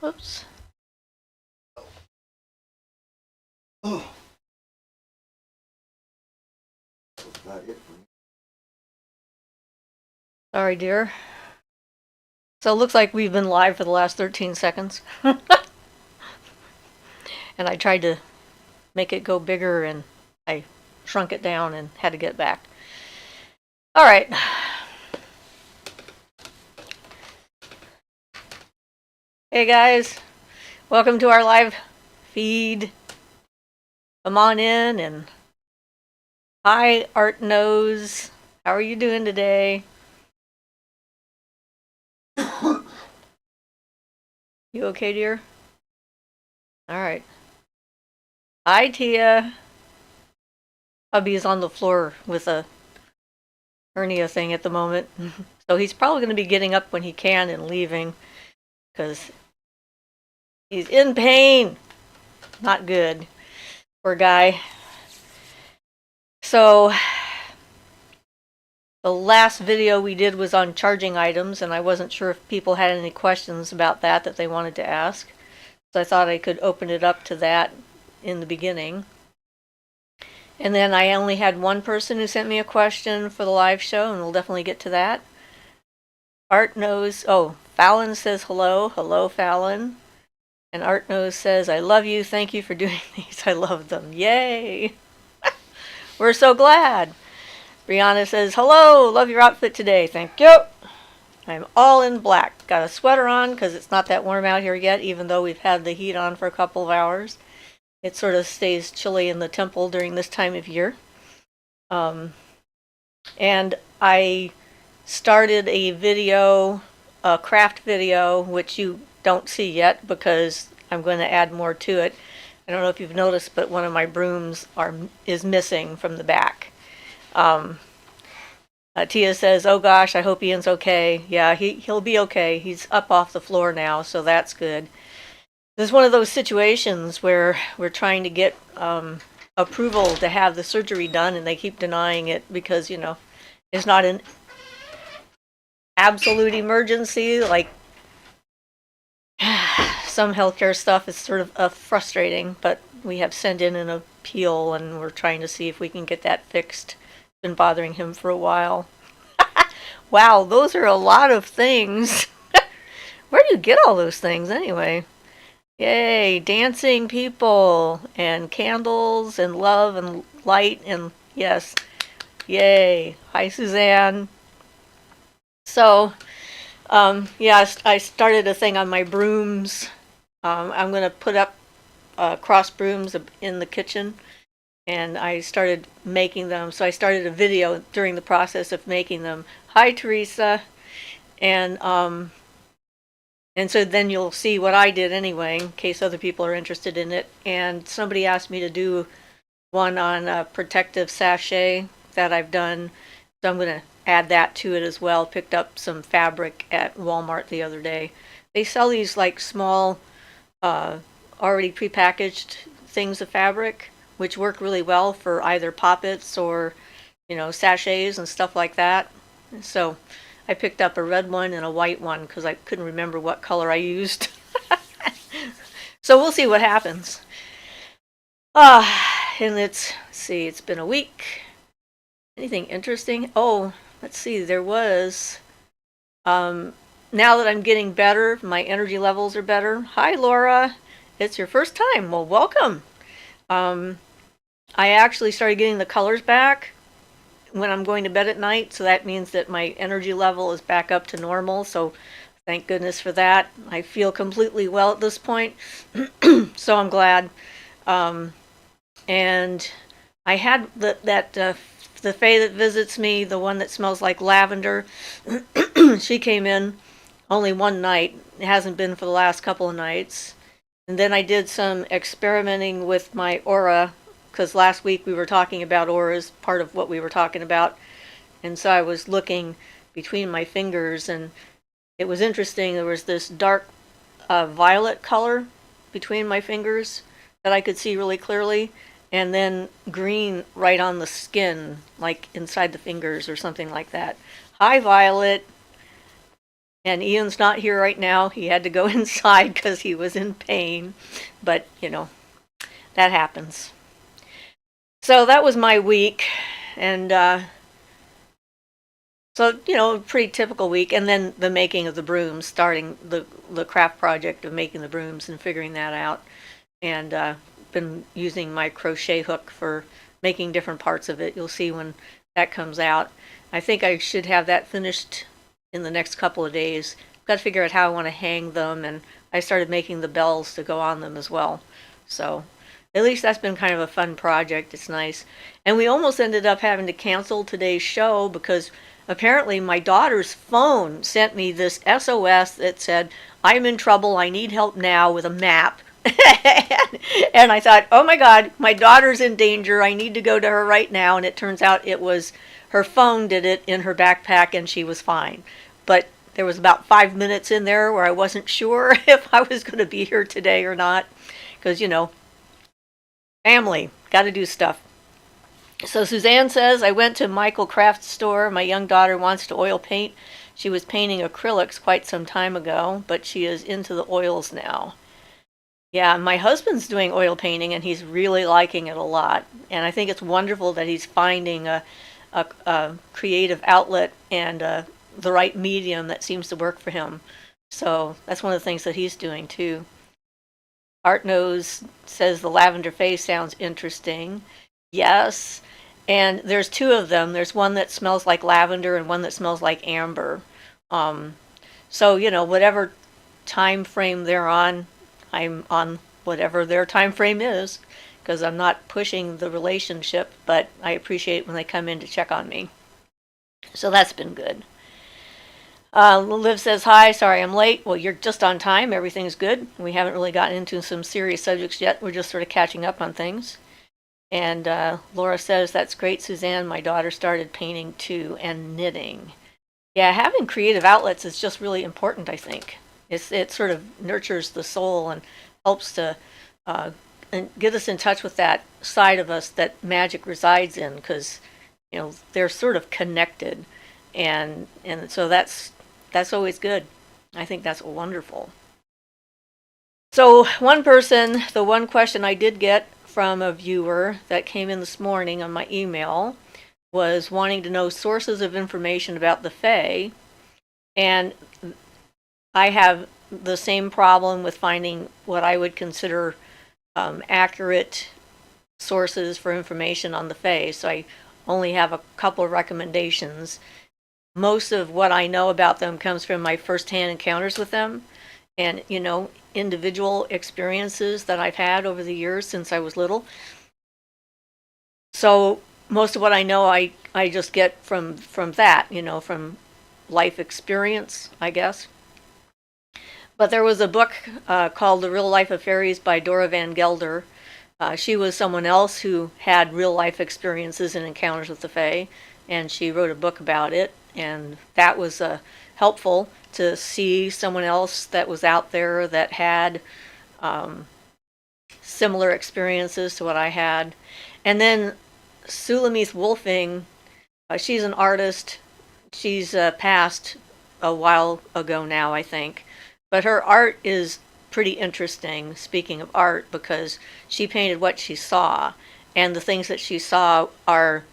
Oops. Oh, that's about it for me. Sorry, dear. So it looks like we've been live for the last 13 seconds. And I tried to make it go bigger and I shrunk it down and had to get back. All right. Hey guys, welcome to our live feed. Come on in and hi, Art Knows. How are you doing today? You okay, dear? All right. Hi, Tia. Hubby is on the floor with a hernia thing at the moment. So he's probably going to be getting up when he can and leaving because he's in pain. Not good. Poor guy. So the last video we did was on charging items, and I wasn't sure if people had any questions about that they wanted to ask. So I thought I could open it up to that in the beginning. And then I only had one person who sent me a question for the live show, and we'll definitely get to that. Art Knows, oh, Fallon says hello. Hello, Fallon. And Art Knows says, I love you. Thank you for doing these. I love them. Yay. We're so glad. Brianna says, hello. Love your outfit today. Thank you. I'm all in black. Got a sweater on because it's not that warm out here yet, even though we've had the heat on for a couple of hours. It sort of stays chilly in the temple during this time of year. And I started a video, a craft video, which you don't see yet because I'm going to add more to it. I don't know if you've noticed, but one of my brooms is missing from the back. Tia says, oh gosh, I hope Ian's okay. Yeah, he'll be okay. He's up off the floor now, so that's good. This is one of those situations where we're trying to get approval to have the surgery done, and they keep denying it because, you know, it's not an absolute emergency. Like some healthcare stuff is sort of frustrating, but we have sent in an appeal, and we're trying to see if we can get that fixed. It's been bothering him for a while. Wow, those are a lot of things. Where do you get all those things anyway? Yay, dancing people and candles and love and light and yes, yay. Hi, Suzanne. So, yeah, I started a thing on my brooms. I'm going to put up cross brooms in the kitchen, and I started making them. So I started a video during the process of making them. Hi, Teresa. And so then you'll see what I did anyway, in case other people are interested in it. And somebody asked me to do one on a protective sachet that I've done. So I'm going to add that to it as well. Picked up some fabric at Walmart the other day. They sell these like small, already prepackaged things of fabric, which work really well for either poppets or, you know, sachets and stuff like that. So I picked up a red one and a white one because I couldn't remember what color I used. So we'll see what happens. And let's see, it's been a week. Anything interesting? Oh, let's see, there was. Now that I'm getting better, my energy levels are better. Hi, Laura. It's your first time. Well, welcome. I actually started getting the colors back when I'm going to bed at night, so that means that my energy level is back up to normal, so thank goodness for that. I feel completely well at this point, so I'm glad. And I had the fae that visits me, the one that smells like lavender. She came in only one night. It hasn't been for the last couple of nights. And then I did some experimenting with my aura, because last week we were talking about auras, part of what we were talking about. And so I was looking between my fingers, and it was interesting. There was this dark violet color between my fingers that I could see really clearly, and then green right on the skin, like inside the fingers or something like that. Hi, Violet. And Ian's not here right now. He had to go inside because he was in pain. But, that happens. So that was my week. And so, pretty typical week. And then the making of the brooms, starting the craft project of making the brooms and figuring that out. And been using my crochet hook for making different parts of it. You'll see when that comes out. I think I should have that finished in the next couple of days. Got to figure out how I want to hang them, and I started making the bells to go on them as well. So at least that's been kind of a fun project. It's nice. And we almost ended up having to cancel today's show because apparently my daughter's phone sent me this SOS that said, "I'm in trouble, I need help now," with a map. And I thought, oh my God, my daughter's in danger. I need to go to her right now. And it turns out it was her phone did it in her backpack and she was fine. But there was about 5 minutes in there where I wasn't sure if I was going to be here today or not. Because, family, got to do stuff. So Suzanne says, I went to Michael Craft's store. My young daughter wants to oil paint. She was painting acrylics quite some time ago, but she is into the oils now. Yeah, my husband's doing oil painting and he's really liking it a lot. And I think it's wonderful that he's finding a creative outlet and the right medium that seems to work for him. So that's one of the things that he's doing too. Art Nose says the lavender face sounds interesting. Yes. And there's two of them. There's one that smells like lavender and one that smells like amber. So, whatever time frame they're on, I'm on whatever their time frame is because I'm not pushing the relationship, but I appreciate when they come in to check on me. So that's been good. Liv says, hi, sorry I'm late. Well, you're just on time. Everything's good. We haven't really gotten into some serious subjects yet. We're just sort of catching up on things. And Laura says, that's great, Suzanne. My daughter started painting too and knitting. Yeah, having creative outlets is just really important, I think. It sort of nurtures the soul and helps to and get us in touch with that side of us that magic resides in, because they're sort of connected, and so that's always good. I think that's wonderful. So the one question I did get from a viewer that came in this morning on my email was wanting to know sources of information about the Fae, and I have the same problem with finding what I would consider accurate sources for information on the Fae. So I only have a couple of recommendations. Most of what I know about them comes from my firsthand encounters with them and, individual experiences that I've had over the years since I was little. So most of what I know, I just get from that, from life experience, I guess. But there was a book called The Real Life of Fairies by Dora Van Gelder. She was someone else who had real life experiences and encounters with the Fae, and she wrote a book about it. And that was helpful to see someone else that was out there that had similar experiences to what I had. And then Sulamith Wolfing, she's an artist. She's passed a while ago now, I think. But her art is pretty interesting, speaking of art, because she painted what she saw, and the things that she saw are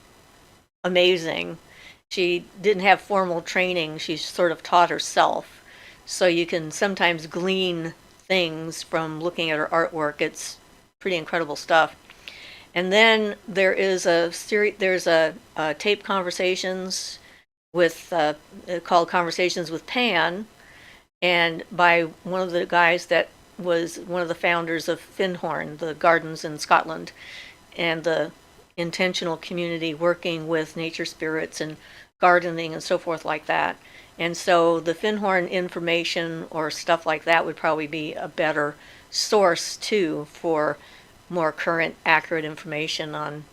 amazing. She didn't have formal training, she sort of taught herself. So you can sometimes glean things from looking at her artwork. It's pretty incredible stuff. And then there is there's a tape conversations with called Conversations with Pan, and by one of the guys that was one of the founders of Findhorn, the gardens in Scotland, and the intentional community working with nature spirits and gardening and so forth like that. And so the Findhorn information or stuff like that would probably be a better source too for more current, accurate information on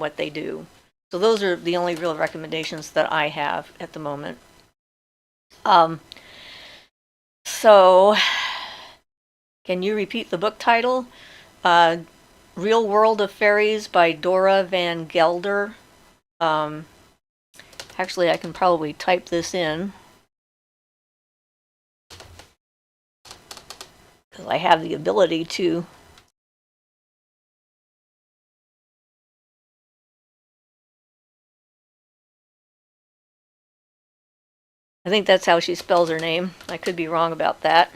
what they do. So those are the only real recommendations that I have at the moment. So, can you repeat the book title? Real World of Fairies by Dora Van Gelder. Actually, I can probably type this in. because I have the ability to. I think that's how she spells her name. I could be wrong about that.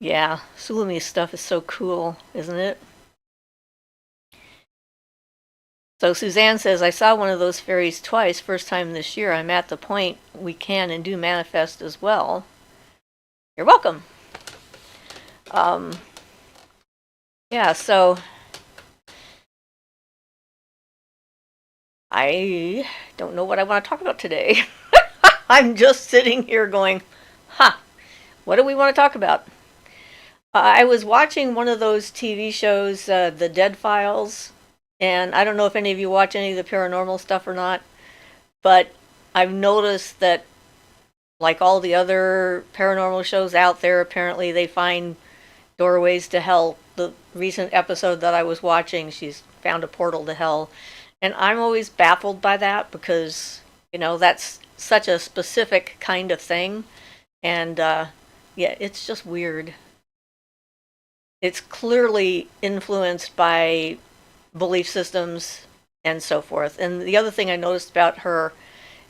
Yeah, Sulumi's stuff is so cool, isn't it? So Suzanne says, I saw one of those fairies twice, first time this year. I'm at the point we can and do manifest as well. You're welcome. Yeah, so I don't know what I want to talk about today. I'm just sitting here going, what do we want to talk about? I was watching one of those TV shows, The Dead Files, and I don't know if any of you watch any of the paranormal stuff or not, but I've noticed that, like all the other paranormal shows out there, apparently they find doorways to hell. The recent episode that I was watching, she's found a portal to hell. And I'm always baffled by that because, that's such a specific kind of thing. And yeah, it's just weird. It's clearly influenced by belief systems and so forth. And the other thing I noticed about her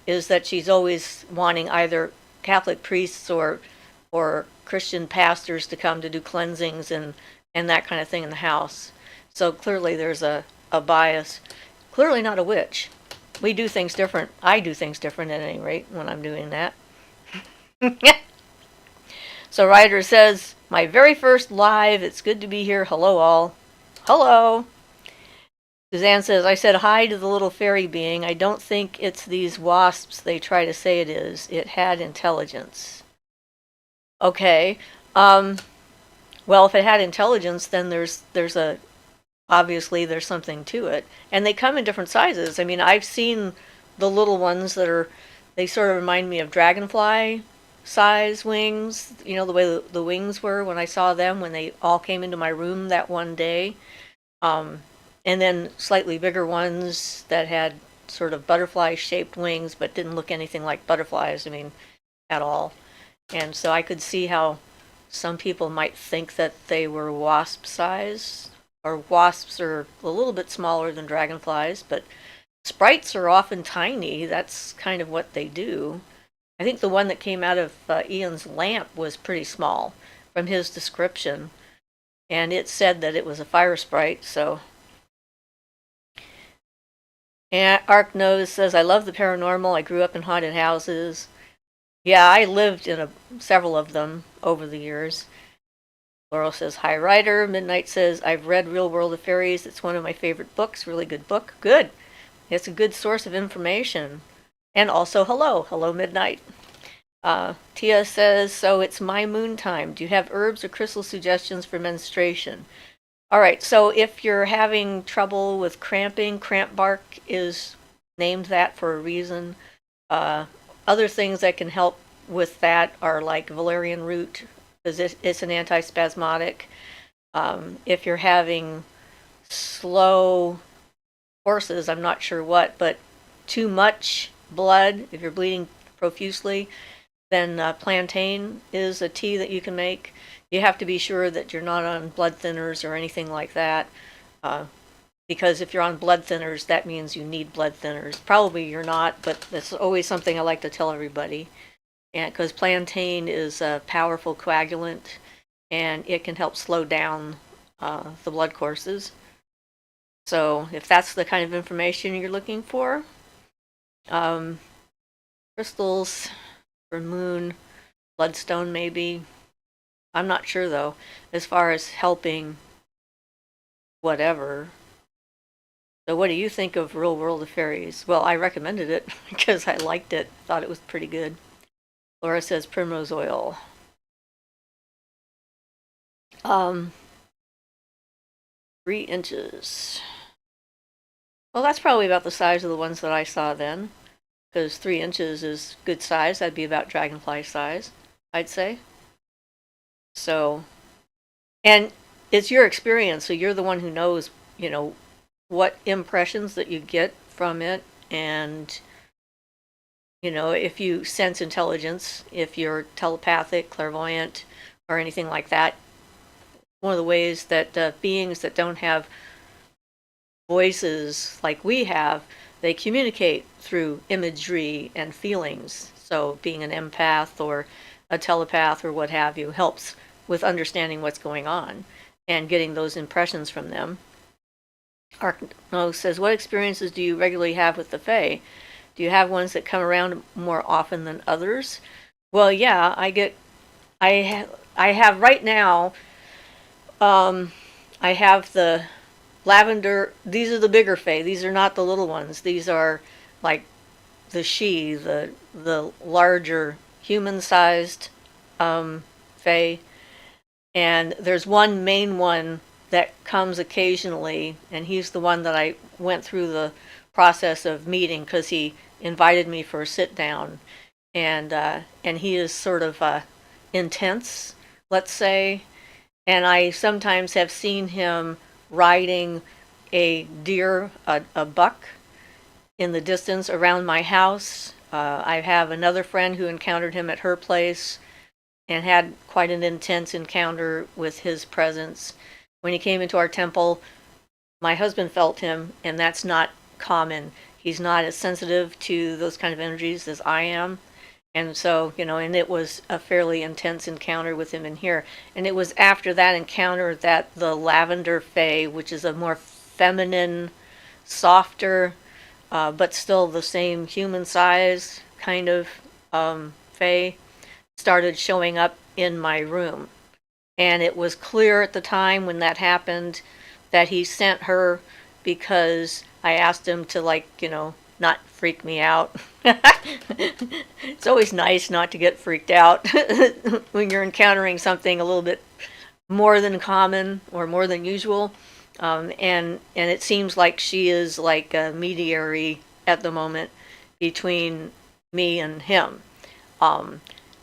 is that she's always wanting either Catholic priests or Christian pastors to come to do cleansings and that kind of thing in the house. So clearly there's a bias. Clearly not a witch. We do things different. I do things different at any rate when I'm doing that. So Ryder says, my very first live, it's good to be here. Hello all. Hello. Suzanne says, I said hi to the little fairy being. I don't think it's these wasps they try to say it is. It had intelligence. Okay. Well, if it had intelligence, then there's obviously there's something to it. And they come in different sizes. I mean, I've seen the little ones they sort of remind me of dragonfly size wings. The way the wings were when I saw them when they all came into my room that one day. And then slightly bigger ones that had sort of butterfly-shaped wings but didn't look anything like butterflies, at all. And so I could see how some people might think that they were wasp size, or wasps are a little bit smaller than dragonflies, but sprites are often tiny. That's kind of what they do. I think the one that came out of Ian's lamp was pretty small from his description, and it said that it was a fire sprite, so. And Ark Nose says, I love the paranormal. I grew up in haunted houses. Yeah, I lived in several of them over the years. Laurel says, hi, Ryder. Midnight says, I've read Real World of Fairies. It's one of my favorite books. Really good book. Good. It's a good source of information. And also, hello. Hello, Midnight. Tia says, so it's my moon time. Do you have herbs or crystal suggestions for menstruation? All right, so if you're having trouble with cramping, cramp bark is named that for a reason. Other things that can help with that are like valerian root, because it's an antispasmodic. If you're having slow courses, I'm not sure what, but too much blood, if you're bleeding profusely, then plantain is a tea that you can make. You have to be sure that you're not on blood thinners or anything like that, because if you're on blood thinners, that means you need blood thinners. Probably you're not, but that's always something I like to tell everybody. And because plantain is a powerful coagulant, and it can help slow down the blood courses. So if that's the kind of information you're looking for, crystals for moon, bloodstone maybe. I'm not sure though, as far as helping whatever. So what do you think of Real World of Fairies? Well, I recommended it because I liked it. Thought it was pretty good. Laura says primrose oil. 3 inches. Well, that's probably about the size of the ones that I saw then, because 3 inches is good size. That'd be about dragonfly size, I'd say. So, and it's your experience, so you're the one who knows, what impressions that you get from it, and, if you sense intelligence, if you're telepathic, clairvoyant, or anything like that. One of the ways that beings that don't have voices like we have, they communicate through imagery and feelings. So being an empath or a telepath or what have you helps with understanding what's going on and getting those impressions from them. Arcno says, what experiences do you regularly have with the Fae? Do you have ones that come around more often than others? Well, yeah, I have right now, I have the lavender. These are the bigger Fae. These are not the little ones. These are like the larger human-sized Fae. And there's one main one that comes occasionally, and he's the one that I went through the process of meeting because he invited me for a sit down, and he is sort of intense, let's say, and I sometimes have seen him riding a deer, a buck, in the distance around my house. I have another friend who encountered him at her place and had quite an intense encounter with his presence. When he came into our temple, my husband felt him, and that's not common. He's not as sensitive to those kind of energies as I am. And so, and it was a fairly intense encounter with him in here. And it was after that encounter that the lavender Fae, which is a more feminine, softer, but still the same human size kind of Fae, started showing up in my room. And it was clear at the time when that happened that he sent her because I asked him to, not freak me out. It's always nice not to get freaked out when you're encountering something a little bit more than common or more than usual. And it seems like she is like a mediary at the moment between me and him.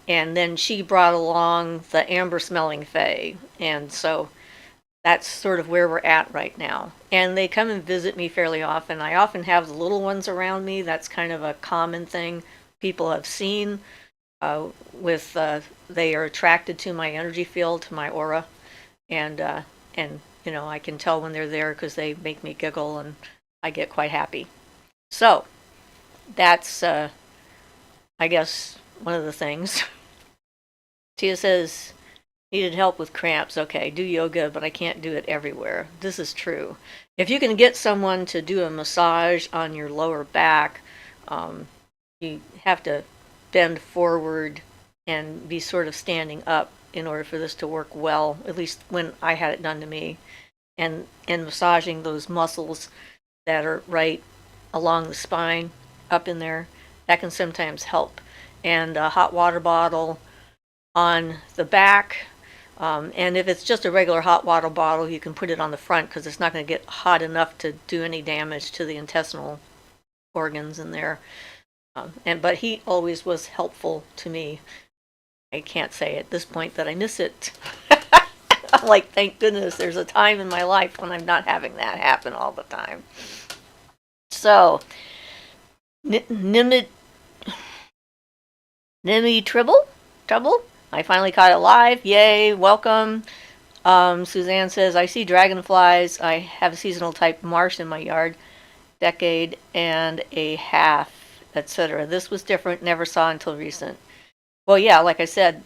And then she brought along the amber smelling Fae. And so that's sort of where we're at right now. And they come and visit me fairly often. I often have the little ones around me. That's kind of a common thing people have seen. They are attracted to my energy field, to my aura, and I can tell when they're there because they make me giggle and I get quite happy. So that's I guess one of the things. Tia says, needed help with cramps. Okay, do yoga, but I can't do it everywhere. This is true. If you can get someone to do a massage on your lower back, you have to bend forward and be sort of standing up in order for this to work well, at least when I had it done to me. And massaging those muscles that are right along the spine, up in there, that can sometimes help. And a hot water bottle on the back. And if it's just a regular hot water bottle, you can put it on the front because it's not going to get hot enough to do any damage to the intestinal organs in there. But heat always was helpful to me. I can't say at this point that I miss it. I'm like, thank goodness there's a time in my life when I'm not having that happen all the time. So, Nimmy Trouble? I finally caught it live. Yay, welcome. Suzanne says, I see dragonflies. I have a seasonal type marsh in my yard. Decade and a half, etc. This was different, never saw until recent. Well, yeah, like I said,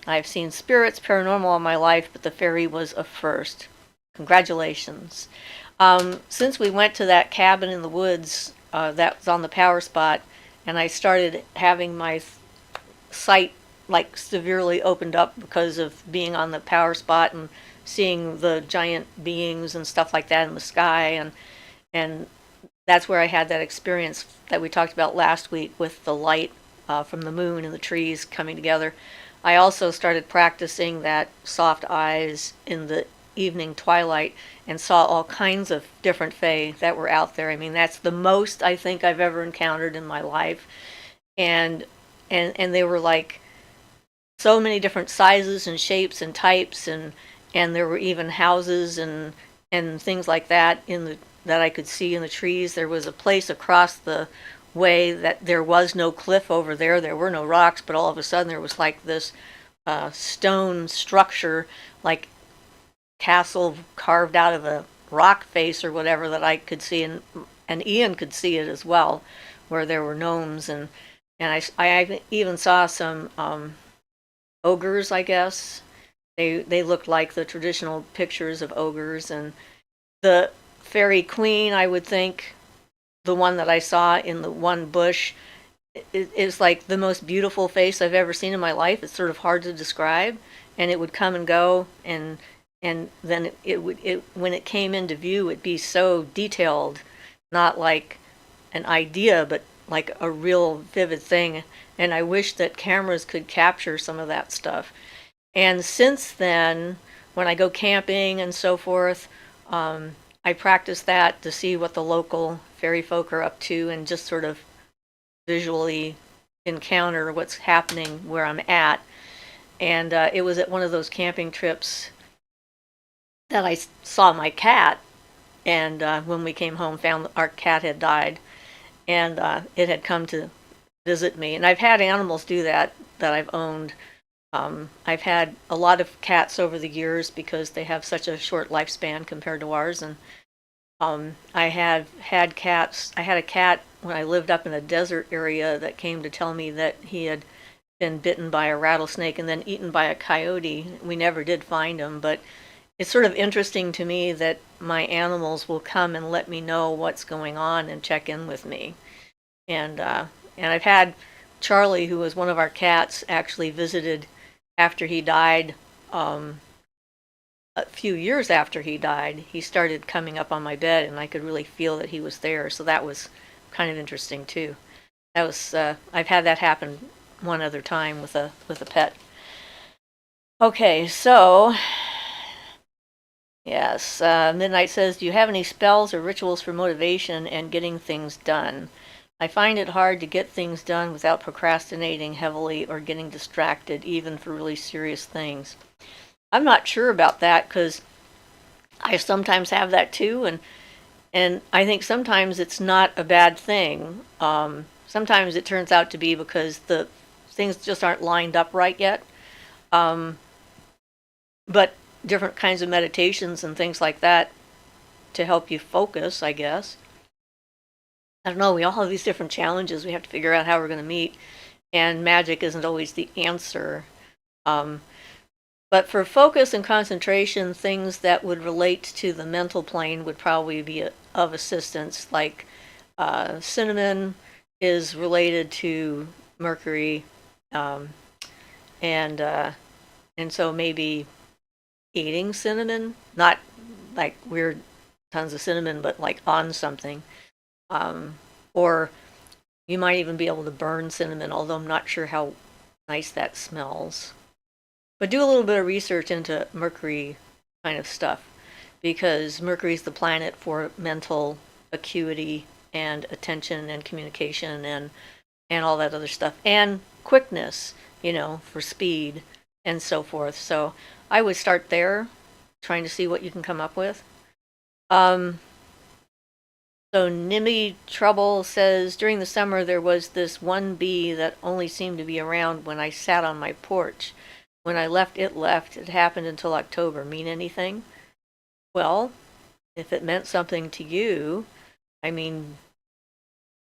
I've seen spirits, paranormal all my life, but the fairy was a first. Congratulations. Since we went to that cabin in the woods that was on the power spot, and I started having my sight like severely opened up because of being on the power spot and seeing the giant beings and stuff like that in the sky, and that's where I had that experience that we talked about last week with the light from the moon and the trees coming together. I also started practicing that soft eyes in the evening twilight and saw all kinds of different fae that were out there. I mean, that's the most I think I've ever encountered in my life. And they were like so many different sizes and shapes and types, and there were even houses and things like that that I could see in the trees. There was a place across the way that there was no cliff over there. There were no rocks, but all of a sudden there was like this stone structure, like castle carved out of a rock face or whatever that I could see, and Ian could see it as well, where there were gnomes and I even saw some ogres, I guess. They looked like the traditional pictures of ogres, and the fairy queen, I would think, the one that I saw in the one bush, is like the most beautiful face I've ever seen in my life. It's sort of hard to describe, and it would come and go, and then it would when it came into view, it'd be so detailed, not like an idea, but like a real vivid thing. And I wish that cameras could capture some of that stuff. And since then, when I go camping and so forth, I practice that to see what the local fairy folk are up to and just sort of visually encounter what's happening where I'm at. And it was at one of those camping trips that I saw my cat, and when we came home, found our cat had died, and it had come to visit me. And I've had animals do that I've owned. I've had a lot of cats over the years because they have such a short lifespan compared to ours, and I have had cats. I had a cat when I lived up in a desert area that came to tell me that he had been bitten by a rattlesnake and then eaten by a coyote. We never did find him, but it's sort of interesting to me that my animals will come and let me know what's going on and check in with me. And I've had Charlie, who was one of our cats, actually visited after he died. A few years after he died, he started coming up on my bed, and I could really feel that he was there. So that was kind of interesting too. That was I've had that happen one other time with a pet. Okay, so yes, Midnight says, do you have any spells or rituals for motivation and getting things done? I find it hard to get things done without procrastinating heavily or getting distracted, even for really serious things. I'm not sure about that because I sometimes have that too, and I think sometimes it's not a bad thing. Sometimes it turns out to be because the things just aren't lined up right yet. But different kinds of meditations and things like that to help you focus, I guess. I don't know, we all have these different challenges we have to figure out how we're going to meet, and magic isn't always the answer. But for focus and concentration, things that would relate to the mental plane would probably be of assistance, like cinnamon is related to Mercury, and so maybe eating cinnamon, not like weird tons of cinnamon, but like on something. Or you might even be able to burn cinnamon, although I'm not sure how nice that smells. But do a little bit of research into Mercury kind of stuff, because Mercury is the planet for mental acuity and attention and communication and all that other stuff, and quickness, for speed and so forth. So I would start there, trying to see what you can come up with. So Nimmy Trouble says, during the summer there was this one bee that only seemed to be around when I sat on my porch. When I left, it left. It happened until October. Mean anything? Well, if it meant something to you, I mean,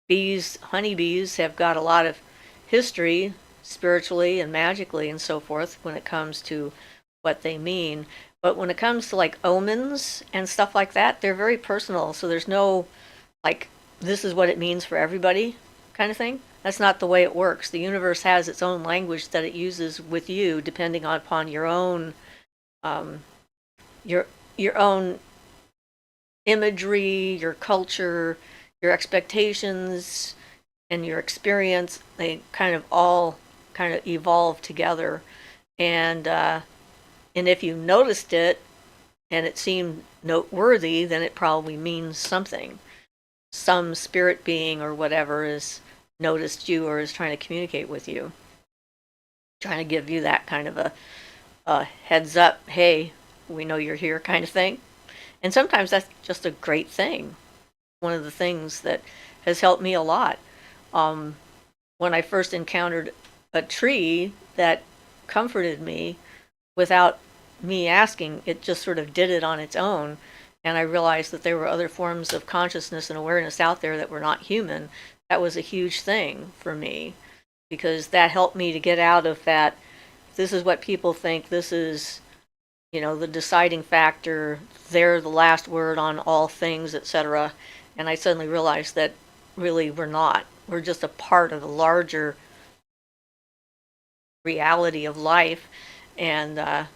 honeybees have got a lot of history spiritually and magically and so forth when it comes to what they mean. But when it comes to like omens and stuff like that, they're very personal. So there's no like, this is what it means for everybody kind of thing. That's not the way it works. The universe has its own language that it uses with you, depending upon your own your own imagery, your culture, your expectations, and your experience. They kind of all kind of evolve together, and if you noticed it and it seemed noteworthy, then it probably means something. Some spirit being or whatever has noticed you or is trying to communicate with you, trying to give you that kind of a heads up, hey, we know you're here kind of thing. And sometimes that's just a great thing. One of the things that has helped me a lot. When I first encountered a tree that comforted me without me asking. It just sort of did it on its own. And I realized that there were other forms of consciousness and awareness out there that were not human. That was a huge thing for me, because that helped me to get out of that, this is what people think, this is, the deciding factor, they're the last word on all things, etc. And I suddenly realized that really we're not. We're just a part of a larger reality of life. And the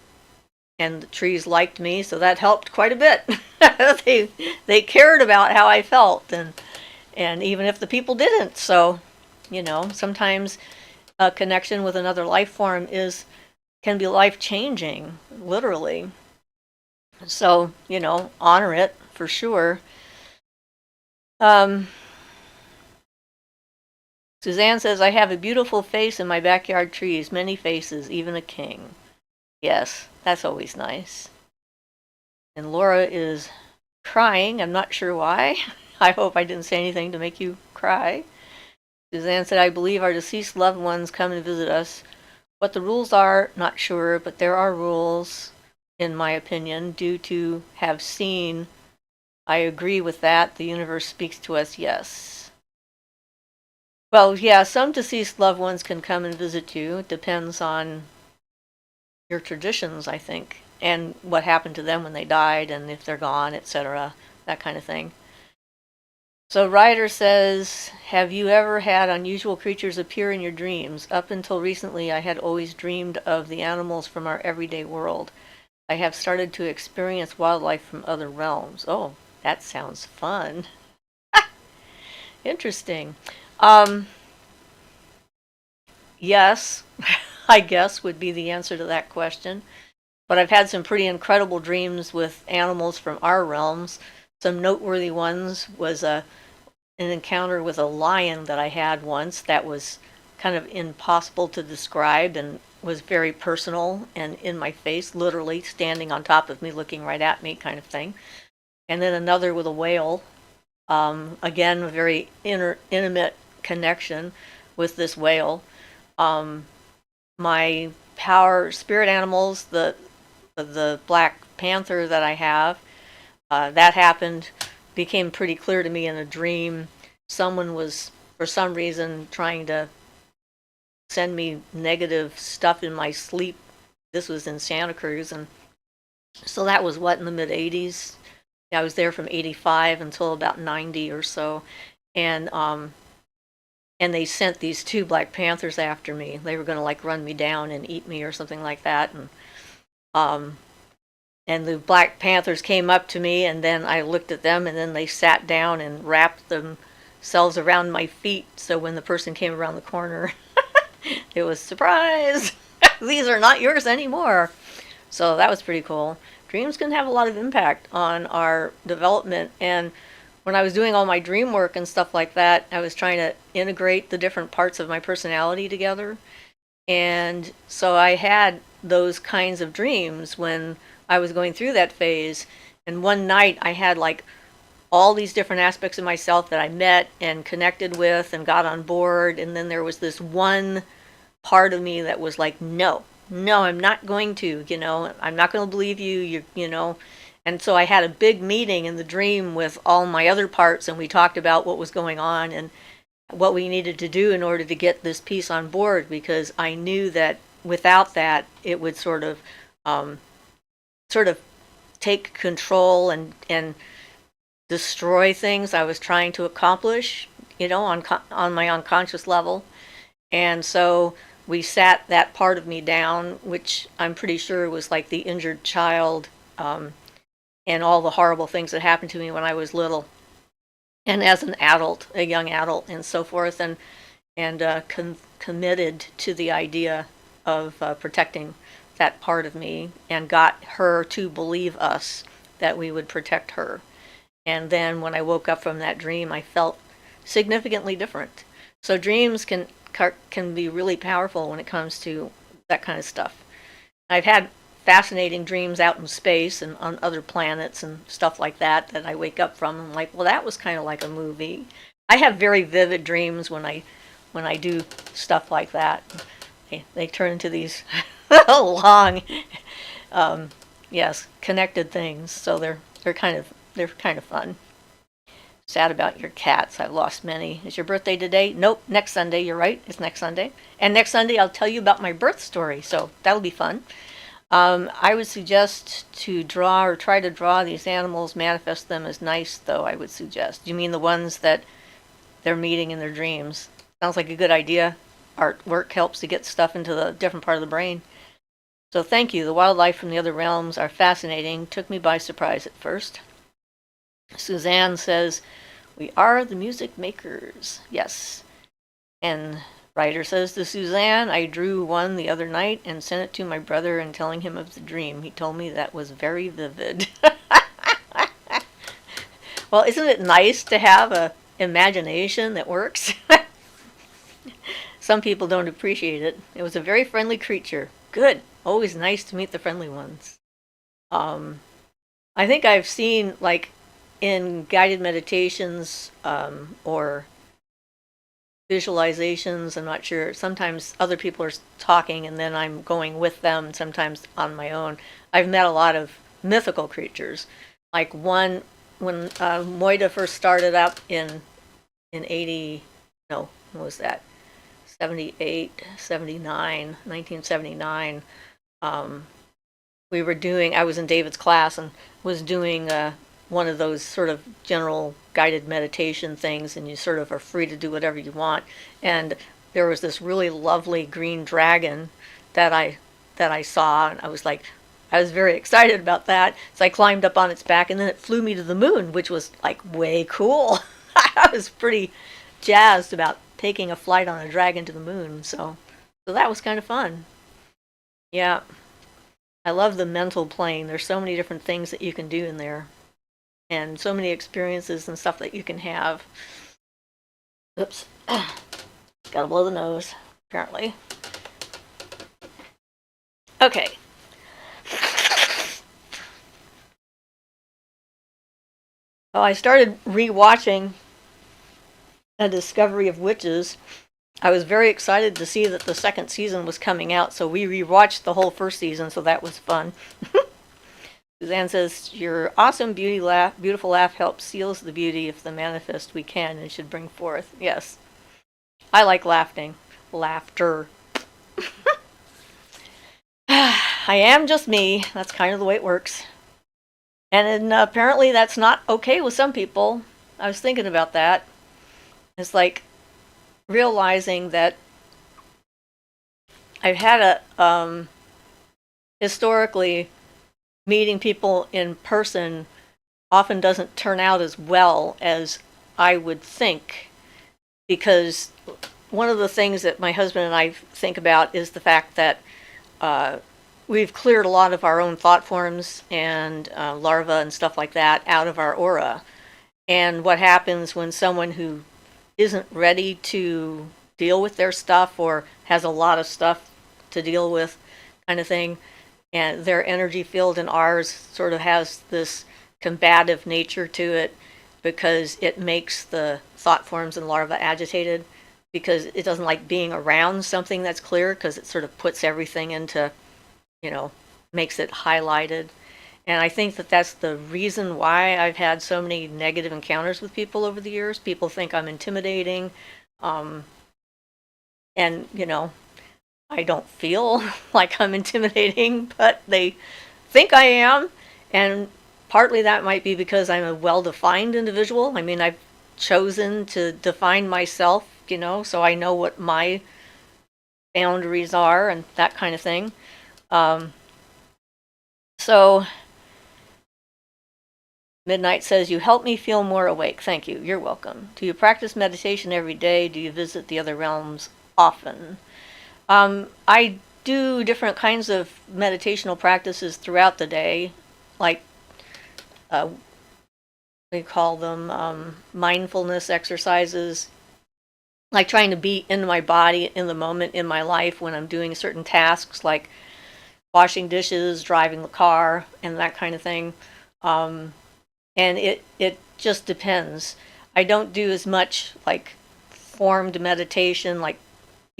trees liked me, so that helped quite a bit. they cared about how I felt, and even if the people didn't. So, sometimes a connection with another life form can be life changing, literally. So, honor it for sure. Suzanne says, I have a beautiful face in my backyard trees, many faces, even a king. Yes, that's always nice. And Laura is crying. I'm not sure why. I hope I didn't say anything to make you cry. Suzanne said, I believe our deceased loved ones come and visit us. What the rules are, not sure, but there are rules, in my opinion, due to have seen. I agree with that. The universe speaks to us, yes. Well, yeah, some deceased loved ones can come and visit you. It depends on your traditions, I think, and what happened to them when they died, and if they're gone, etc., that kind of thing. So Ryder says, have you ever had unusual creatures appear in your dreams? Up until recently, I had always dreamed of the animals from our everyday world. I have started to experience wildlife from other realms. Oh, that sounds fun. Interesting. Yes, I guess would be the answer to that question. But I've had some pretty incredible dreams with animals from our realms. Some noteworthy ones was an encounter with a lion that I had once that was kind of impossible to describe and was very personal and in my face, literally standing on top of me, looking right at me, kind of thing. And then another with a whale. Again, a very intimate connection with this whale. My power spirit animals, the black panther that I have, that happened, became pretty clear to me in a dream. Someone was, for some reason, trying to send me negative stuff in my sleep. This was in Santa Cruz, and so that was in the mid 80s. I was there from 85 until about 90 or so, and they sent these two black panthers after me. They were going to run me down and eat me or something like that, and the black panthers came up to me, and then I looked at them, and then they sat down and wrapped themselves around my feet. So when the person came around the corner, it was surprise. These are not yours anymore. So that was pretty cool. Dreams can have a lot of impact on our development. And when I was doing all my dream work and stuff like that, I was trying to integrate the different parts of my personality together. And so I had those kinds of dreams when I was going through that phase. And one night I had all these different aspects of myself that I met and connected with and got on board. And then there was this one part of me that was like, no, I'm not going to, I'm not going to believe you, And so I had a big meeting in the dream with all my other parts, and we talked about what was going on and what we needed to do in order to get this piece on board, because I knew that without that, it would sort of take control and destroy things I was trying to accomplish, on my unconscious level. And so we sat that part of me down, which I'm pretty sure was like the injured child, and all the horrible things that happened to me when I was little, and as an adult, a young adult, and so forth, and committed to the idea of protecting that part of me, and got her to believe us that we would protect her. And then when I woke up from that dream, I felt significantly different. So dreams can be really powerful when it comes to that kind of stuff. I've had fascinating dreams out in space and on other planets and stuff like that I wake up from. I'm like, well, that was kind of like a movie. I have very vivid dreams when I do stuff like that. They turn into these long, yes, connected things. So they're kind of fun. Sad about your cats. I've lost many. Is your birthday today? Nope, next Sunday. You're right. It's next Sunday. And next Sunday, I'll tell you about my birth story. So that'll be fun. I would suggest to draw or try to draw these animals, manifest them as nice, though, I would suggest. You mean the ones that they're meeting in their dreams? Sounds like a good idea. Artwork helps to get stuff into the different part of the brain. So thank you. The wildlife from the other realms are fascinating. Took me by surprise at first. Suzanne says, we are the music makers. Yes. And Ryder says to Suzanne, I drew one the other night and sent it to my brother and telling him of the dream. He told me that was very vivid. Well, isn't it nice to have a imagination that works? Some people don't appreciate it. It was a very friendly creature. Good. Always nice to meet the friendly ones. I think I've seen, like, in guided meditations or visualizations, I'm not sure. Sometimes other people are talking and then I'm going with them, sometimes on my own. I've met a lot of mythical creatures. Like one, when Moida first started up in 80, no, what was that? 78, 79, 1979. I was in David's class and was doing one of those sort of general guided meditation things, and you sort of are free to do whatever you want. And there was this really lovely green dragon that I saw, and I was very excited about that. So I climbed up on its back, and then it flew me to the moon, which was like way cool. I was pretty jazzed about taking a flight on a dragon to the moon. So that was kind of fun. Yeah, I love the mental plane. There's so many different things that you can do in there, and so many experiences and stuff that you can have. Oops. Gotta blow the nose, apparently. Okay. Well, I started rewatching A Discovery of Witches. I was very excited to see that the second season was coming out, so we rewatched the whole first season, so that was fun. Suzanne says, your awesome beautiful laugh helps seals the beauty of the manifest we can and should bring forth. Yes. I like laughter. I am just me. That's kind of the way it works. And apparently that's not okay with some people. I was thinking about that. It's like realizing that I've had historically, meeting people in person often doesn't turn out as well as I would think, because one of the things that my husband and I think about is the fact that we've cleared a lot of our own thought forms and larvae and stuff like that out of our aura. And what happens when someone who isn't ready to deal with their stuff or has a lot of stuff to deal with, kind of thing, and their energy field and ours sort of has this combative nature to it, because it makes the thought forms and larvae agitated, because it doesn't like being around something that's clear, because it sort of puts everything into, makes it highlighted. And I think that that's the reason why I've had so many negative encounters with people over the years. People think I'm intimidating. And, I don't feel like I'm intimidating, but they think I am. And partly that might be because I'm a well-defined individual. I mean, I've chosen to define myself, so I know what my boundaries are and that kind of thing. So Midnight says, you help me feel more awake. Thank you. You're welcome. Do you practice meditation every day? Do you visit the other realms often? I do different kinds of meditational practices throughout the day, like we call them mindfulness exercises, like trying to be in my body in the moment in my life when I'm doing certain tasks, like washing dishes, driving the car, and that kind of thing. And it just depends. I don't do as much like formed meditation, like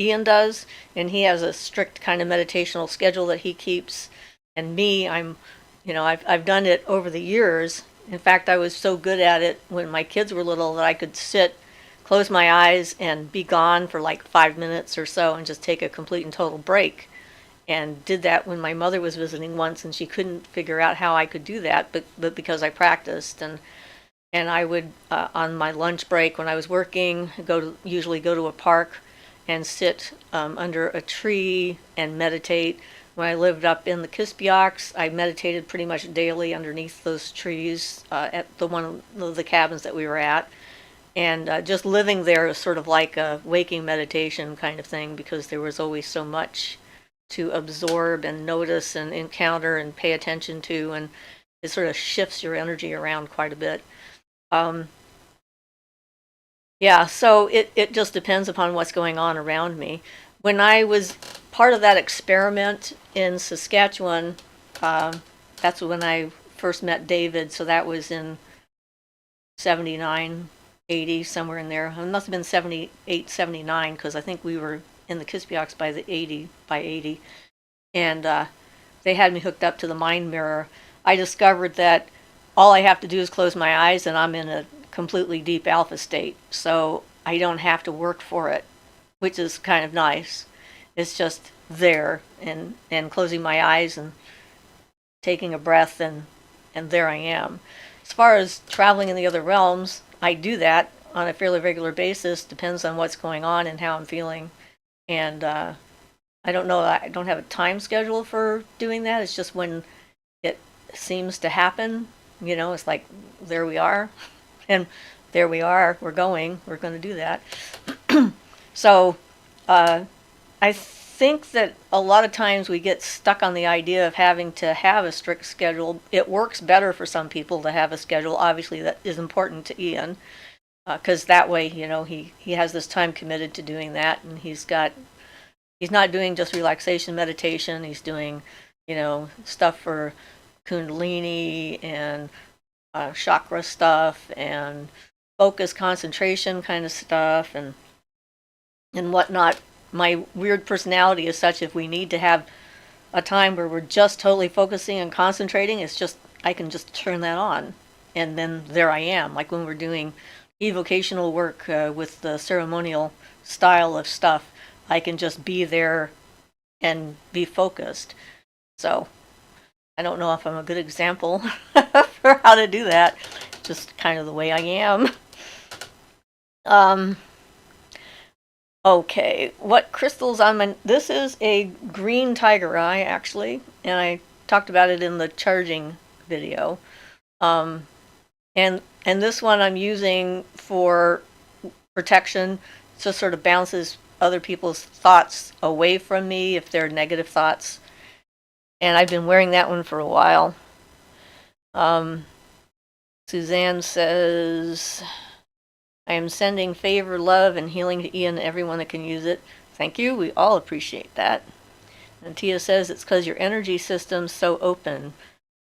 Ian does, and he has a strict kind of meditational schedule that he keeps. And me, I've done it over the years. In fact, I was so good at it when my kids were little that I could sit, close my eyes, and be gone for like 5 minutes or so and just take a complete and total break. And did that when my mother was visiting once, and she couldn't figure out how I could do that, but because I practiced. And I would, on my lunch break when I was working, usually go to a park and sit under a tree and meditate. When I lived up in the Kispioks, I meditated pretty much daily underneath those trees at one of the cabins that we were at. And just living there was sort of like a waking meditation kind of thing, because there was always so much to absorb and notice and encounter and pay attention to, and it sort of shifts your energy around quite a bit. Yeah, so it just depends upon what's going on around me. When I was part of that experiment in Saskatchewan, that's when I first met David, so that was in 79, 80, somewhere in there. It must have been 78, 79, because I think we were in the Kispioks by 80. And they had me hooked up to the mind mirror. I discovered that all I have to do is close my eyes and I'm in a completely deep alpha state. So I don't have to work for it, which is kind of nice. It's just there, and closing my eyes and taking a breath, and there I am. As far as traveling in the other realms, I do that on a fairly regular basis. Depends on what's going on and how I'm feeling. And I don't know, I don't have a time schedule for doing that. It's just when it seems to happen. It's like, there we are. And there we are. We're going to do that. So I think that a lot of times we get stuck on the idea of having to have a strict schedule. It works better for some people to have a schedule. Obviously, that is important to Ian, because that way, he has this time committed to doing that, and he's not doing just relaxation meditation. He's doing, stuff for Kundalini and chakra stuff and focus concentration kind of stuff and whatnot. My weird personality is such, if we need to have a time where we're just totally focusing and concentrating, it's just, I can just turn that on, and then there I am. Like when we're doing evocational work with the ceremonial style of stuff, I can just be there and be focused. So I don't know if I'm a good example for how to do that. Just kind of the way I am. Okay, what crystals on my... This is a green tiger eye, actually, and I talked about it in the charging video. And this one I'm using for protection. It just sort of bounces other people's thoughts away from me if they're negative thoughts. And I've been wearing that one for a while. Suzanne says, I am sending favor, love, and healing to Ian and everyone that can use it. Thank you. We all appreciate that. And Tia says, it's because your energy system's so open.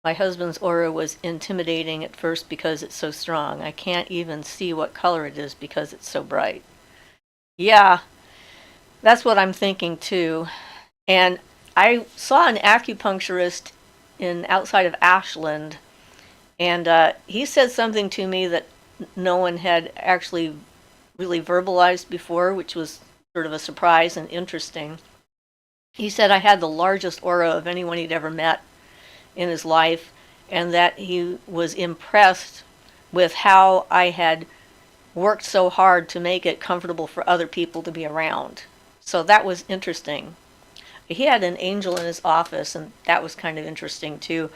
My husband's aura was intimidating at first because it's so strong. I can't even see what color it is because it's so bright. Yeah, that's what I'm thinking too. And I saw an acupuncturist outside of Ashland, and he said something to me that no one had actually really verbalized before, which was sort of a surprise and interesting. He said I had the largest aura of anyone he'd ever met in his life, and that he was impressed with how I had worked so hard to make it comfortable for other people to be around. So that was interesting. He had an angel in his office, and that was kind of interesting too.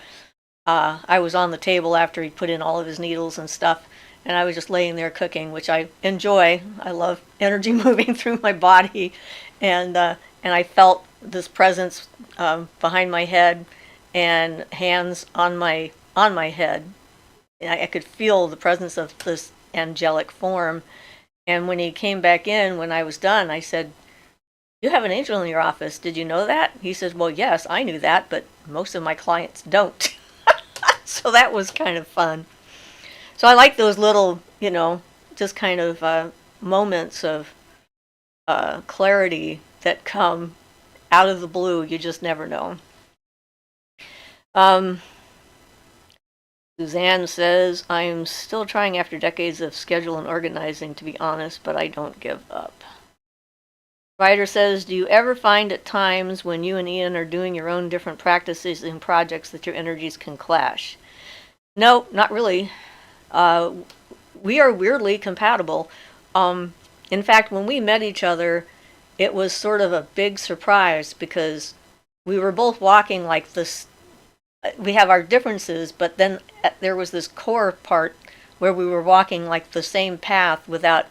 I was on the table after he put in all of his needles and stuff, and I was just laying there cooking, which I enjoy. I love energy moving through my body, and I felt this presence behind my head and hands on my head. I could feel the presence of this angelic form. And when he came back in, when I was done, I said, you have an angel in your office. Did you know that? He says, well, yes, I knew that, but most of my clients don't. So that was kind of fun. So I like those little, just kind of moments of clarity that come out of the blue. You just never know. Suzanne says, I am still trying after decades of schedule and organizing, to be honest, but I don't give up. Ryder says, do you ever find at times when you and Ian are doing your own different practices and projects that your energies can clash? No, not really. We are weirdly compatible. In fact, when we met each other, it was sort of a big surprise because we were both walking like this. We have our differences, but then there was this core part where we were walking like the same path without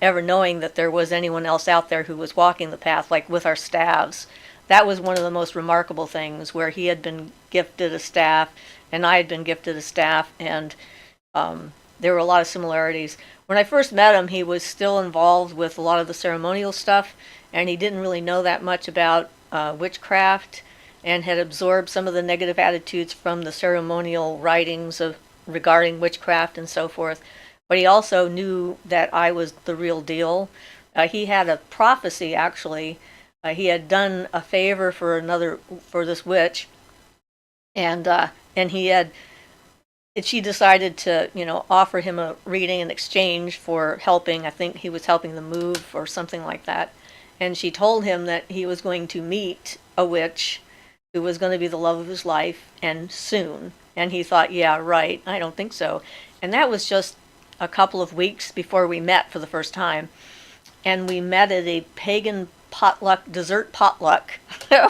ever knowing that there was anyone else out there who was walking the path, like with our staffs. That was one of the most remarkable things, where he had been gifted a staff and I had been gifted a staff, and there were a lot of similarities. When I first met him, he was still involved with a lot of the ceremonial stuff, and he didn't really know that much about witchcraft, and had absorbed some of the negative attitudes from the ceremonial writings regarding witchcraft and so forth. But he also knew that I was the real deal. He had a prophecy, actually. He had done a favor for this witch, and she decided to, offer him a reading in exchange for helping. I think he was helping them move or something like that. And she told him that he was going to meet a witch who was going to be the love of his life, and soon. And he thought, yeah, right, I don't think so. And that was just a couple of weeks before we met for the first time. And we met at a pagan dessert potluck,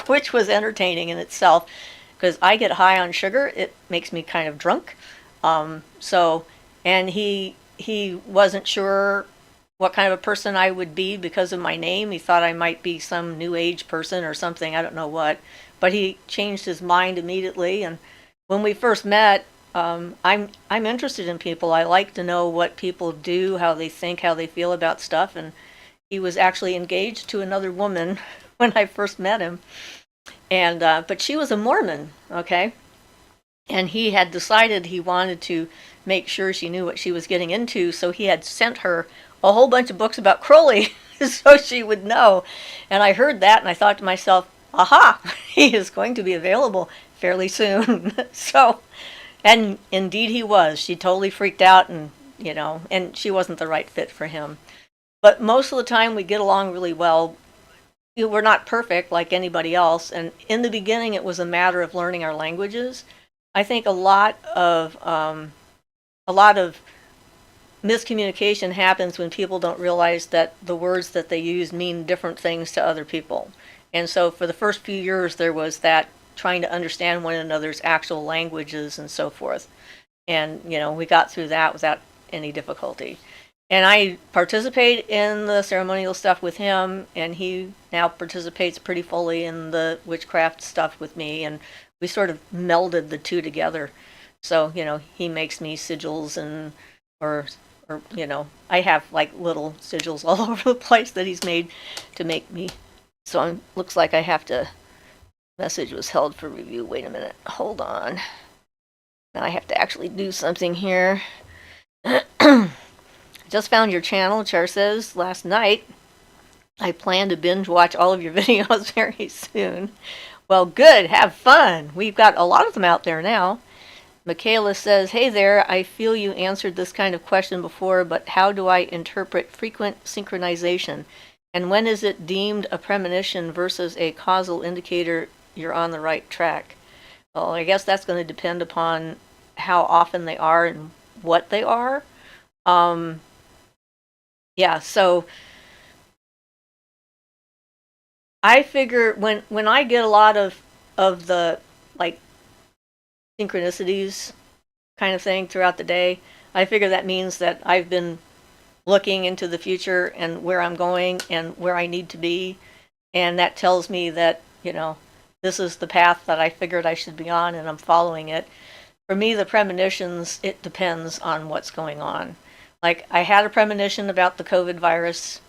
which was entertaining in itself, because I get high on sugar. It makes me kind of drunk. And he wasn't sure what kind of a person I would be because of my name. He thought I might be some new age person or something, I don't know what. But he changed his mind immediately. And when we first met, I'm interested in people. I like to know what people do, how they think, how they feel about stuff. And he was actually engaged to another woman when I first met him. And but she was a Mormon, okay? And he had decided he wanted to make sure she knew what she was getting into, so he had sent her a whole bunch of books about Crowley so she would know. And I heard that and I thought to myself, aha, he is going to be available fairly soon. And indeed he was. She totally freaked out, and and she wasn't the right fit for him. But most of the time we get along really well. We're not perfect like anybody else, and in the beginning it was a matter of learning our languages. I think a lot of miscommunication happens when people don't realize that the words that they use mean different things to other people. And so for the first few years there was that, trying to understand one another's actual languages and so forth. And, we got through that without any difficulty. And I participate in the ceremonial stuff with him, and he now participates pretty fully in the witchcraft stuff with me, and we sort of melded the two together. So, he makes me sigils or I have like little sigils all over the place that he's made to make me. So it looks like I have to, message was held for review. Wait a minute, hold on. Now I have to actually do something here. Just found your channel, Char says, last night. I plan to binge watch all of your videos very soon. Well, good, have fun. We've got a lot of them out there now. Michaela says, hey there, I feel you answered this kind of question before, but how do I interpret frequent synchronization? And when is it deemed a premonition versus a causal indicator you're on the right track? Well, I guess that's going to depend upon how often they are and what they are. So I figure when I get a lot of the like synchronicities kind of thing throughout the day, I figure that means that I've been looking into the future and where I'm going and where I need to be, and that tells me that this is the path that I figured I should be on, and I'm following it. For me, the premonitions, it depends on what's going on. Like, I had a premonition about the COVID virus.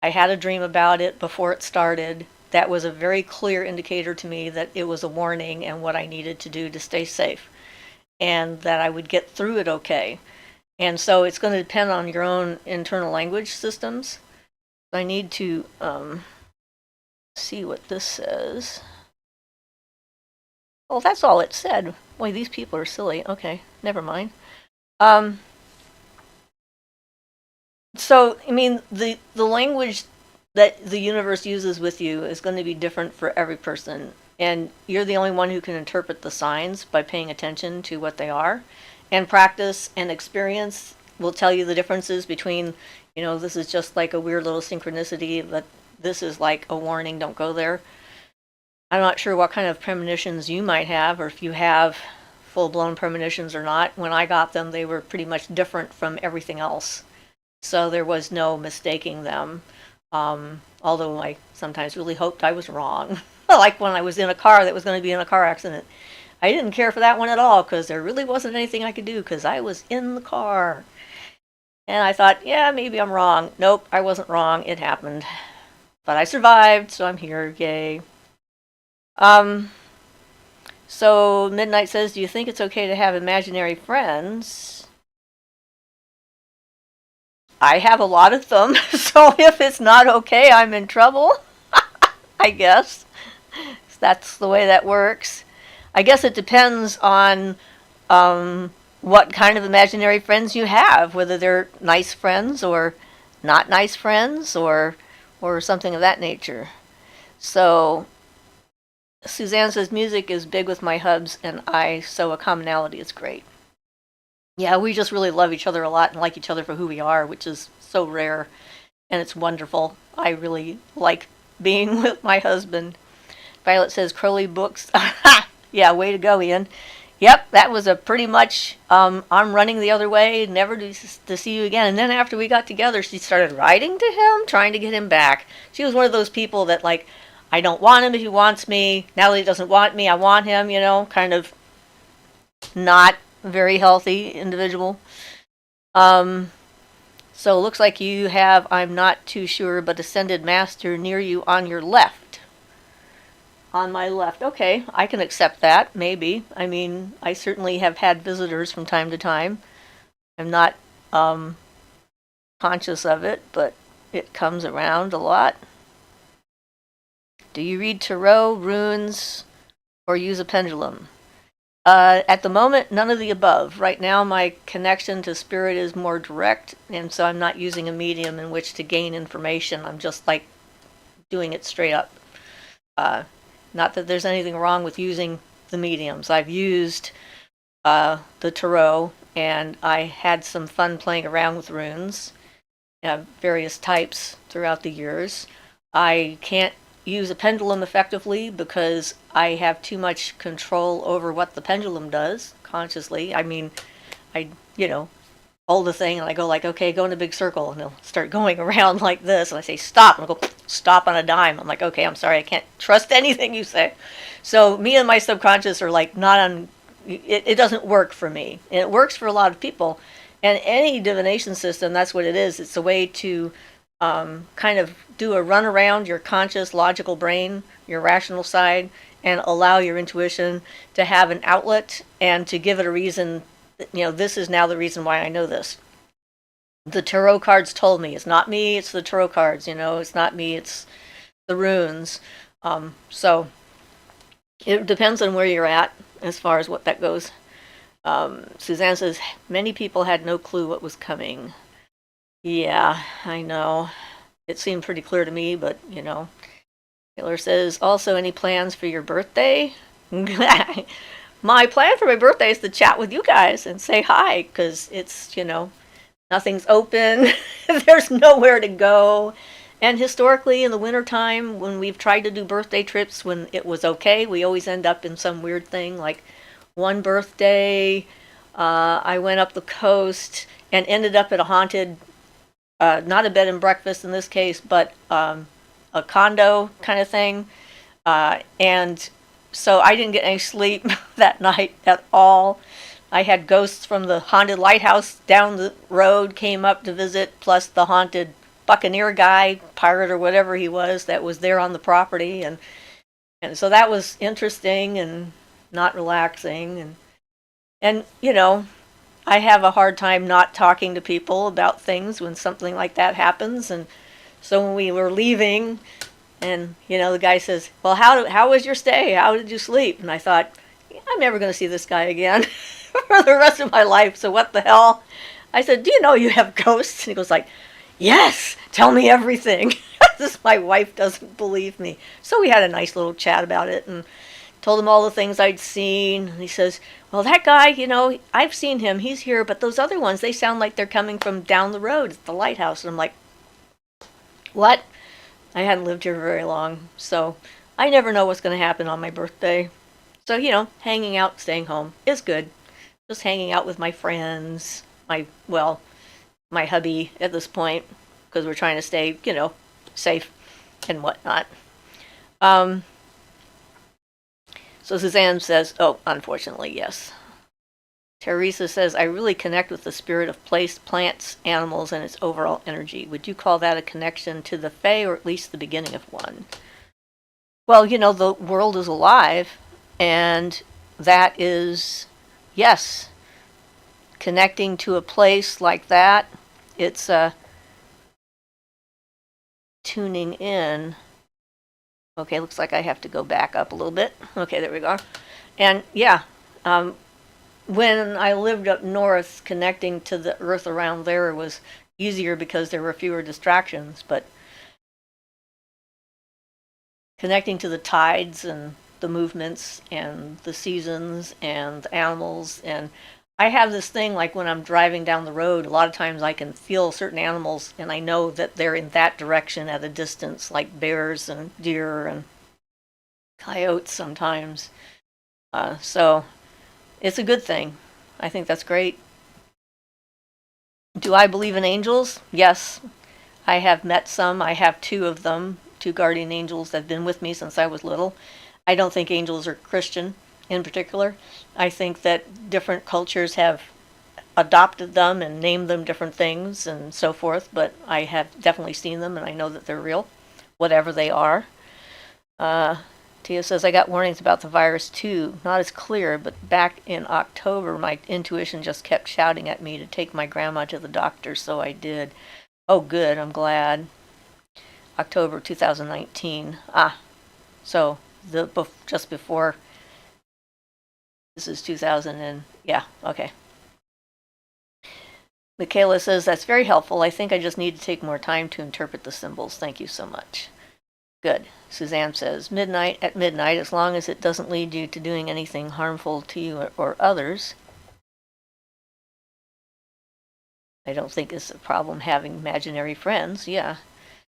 I had a dream about it before it started. That was a very clear indicator to me that it was a warning and what I needed to do to stay safe, and that I would get through it okay. And so it's going to depend on your own internal language systems. I need to see what this says. Oh, that's all it said. Boy, these people are silly. Okay, never mind. So, I mean, the language that the universe uses with you is going to be different for every person. And you're the only one who can interpret the signs by paying attention to what they are. And practice and experience will tell you the differences between, this is just like a weird little synchronicity, but this is like a warning, don't go there. I'm not sure what kind of premonitions you might have, or if you have full-blown premonitions or not. When I got them, they were pretty much different from everything else. So there was no mistaking them. Although I sometimes really hoped I was wrong. Like when I was in a car that was going to be in a car accident. I didn't care for that one at all because there really wasn't anything I could do because I was in the car. And I thought, yeah, maybe I'm wrong. Nope, I wasn't wrong. It happened. But I survived, so I'm here. Yay. So Midnight says, do you think it's okay to have imaginary friends? I have a lot of them, so if it's not okay, I'm in trouble. I guess. That's the way that works. I guess it depends on what kind of imaginary friends you have, whether they're nice friends or not nice friends or something of that nature. So Suzanne says music is big with my hubs and I, so a commonality is great. Yeah, we just really love each other a lot and like each other for who we are, which is so rare, and it's wonderful. I really like being with my husband. Violet says Crowley books. Yeah, way to go, Ian. Yep, that was a pretty much, I'm running the other way, never to see you again. And then after we got together, she started writing to him, trying to get him back. She was one of those people that, like, I don't want him if he wants me. Now that he doesn't want me, I want him, kind of not very healthy individual. So it looks like you have, I'm not too sure, but Ascended Master near you on your left. On my left. Okay, I can accept that, maybe. I mean, I certainly have had visitors from time to time. I'm not conscious of it, but it comes around a lot. Do you read tarot, runes, or use a pendulum? At the moment, none of the above. Right now, my connection to spirit is more direct, and so I'm not using a medium in which to gain information. I'm just like doing it straight up. Not that there's anything wrong with using the mediums. I've used the tarot, and I had some fun playing around with runes, various types throughout the years. I can't use a pendulum effectively because I have too much control over what the pendulum does consciously. I mean, I hold the thing and I go like, okay, go in a big circle, and it'll start going around like this, and I say stop, and I'll go stop on a dime. I'm like, okay, I'm sorry, I can't trust anything you say. So me and my subconscious are like not on. It doesn't work for me, and it works for a lot of people. And any divination system, that's what it is. It's a way to kind of do a run around your conscious, logical brain, your rational side, and allow your intuition to have an outlet and to give it a reason. This is now the reason why I know this. The tarot cards told me. It's not me, it's the tarot cards. It's not me, it's the runes. So it depends on where you're at as far as what that goes. Suzanne says, many people had no clue what was coming. Yeah, I know. It seemed pretty clear to me, but, Taylor says, also, any plans for your birthday? My plan for my birthday is to chat with you guys and say hi, because it's, nothing's open. There's nowhere to go. And historically, in the wintertime, when we've tried to do birthday trips when it was okay, we always end up in some weird thing. Like one birthday, I went up the coast and ended up at a haunted, not a bed and breakfast in this case, but a condo kind of thing. And so I didn't get any sleep that night at all. I had ghosts from the haunted lighthouse down the road came up to visit, plus the haunted buccaneer guy, pirate or whatever he was, that was there on the property. And so that was interesting and not relaxing. And I have a hard time not talking to people about things when something like that happens. And so when we were leaving, And, the guy says, well, how was your stay? How did you sleep? And I thought, I'm never going to see this guy again for the rest of my life, so what the hell? I said, do you know you have ghosts? And he goes like, yes, tell me everything. My wife doesn't believe me. So we had a nice little chat about it and told him all the things I'd seen. And he says, well, that guy, I've seen him. He's here, but those other ones, they sound like they're coming from down the road at the lighthouse. And I'm like, what? I hadn't lived here very long, so I never know what's going to happen on my birthday. So, hanging out, staying home is good. Just hanging out with my friends, my hubby at this point, because we're trying to stay, safe and whatnot. So Suzanne says, oh, unfortunately, yes. Teresa says, I really connect with the spirit of place, plants, animals, and its overall energy. Would you call that a connection to the Fae, or at least the beginning of one? Well, the world is alive, and that is, yes, connecting to a place like that. It's tuning in. Okay, looks like I have to go back up a little bit. Okay, there we go. And yeah, when I lived up north, connecting to the earth around there was easier because there were fewer distractions, but connecting to the tides and the movements and the seasons and the animals, and I have this thing like when I'm driving down the road, a lot of times I can feel certain animals and I know that they're in that direction at a distance, like bears and deer and coyotes sometimes. So it's a good thing. I think that's great. Do I believe in angels? Yes. I have met some. I have two of them, two guardian angels that have been with me since I was little. I don't think angels are Christian in particular. I think that different cultures have adopted them and named them different things and so forth, but I have definitely seen them and I know that they're real, whatever they are. Tia says, I got warnings about the virus too. Not as clear, but back in October, my intuition just kept shouting at me to take my grandma to the doctor, so I did. Oh, good, I'm glad. October 2019. So just before. This is 2000 and, yeah, okay. Michaela says, that's very helpful. I think I just need to take more time to interpret the symbols. Thank you so much. Good. Suzanne says, at midnight, as long as it doesn't lead you to doing anything harmful to you or others. I don't think it's a problem having imaginary friends. Yeah,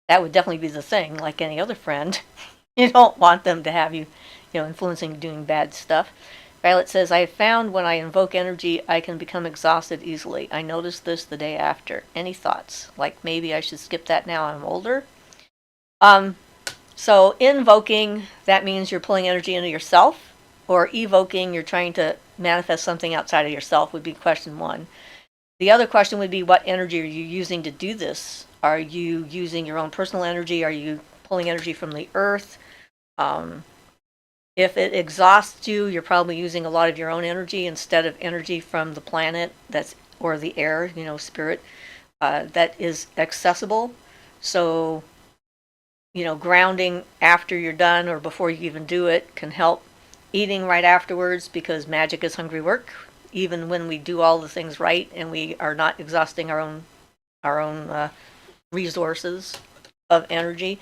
that would definitely be the thing, like any other friend. You don't want them to have you, influencing doing bad stuff. Violet says, I have found when I invoke energy, I can become exhausted easily. I noticed this the day after. Any thoughts? Like maybe I should skip that now I'm older? So invoking, that means you're pulling energy into yourself, or evoking, you're trying to manifest something outside of yourself, would be question one. The other question would be, what energy are you using to do this? Are you using your own personal energy? Are you pulling energy from the earth? If it exhausts you, you're probably using a lot of your own energy instead of energy from the planet or the air, spirit, that is accessible. So, grounding after you're done or before you even do it can help. Eating right afterwards, because magic is hungry work, even when we do all the things right and we are not exhausting our own resources of energy.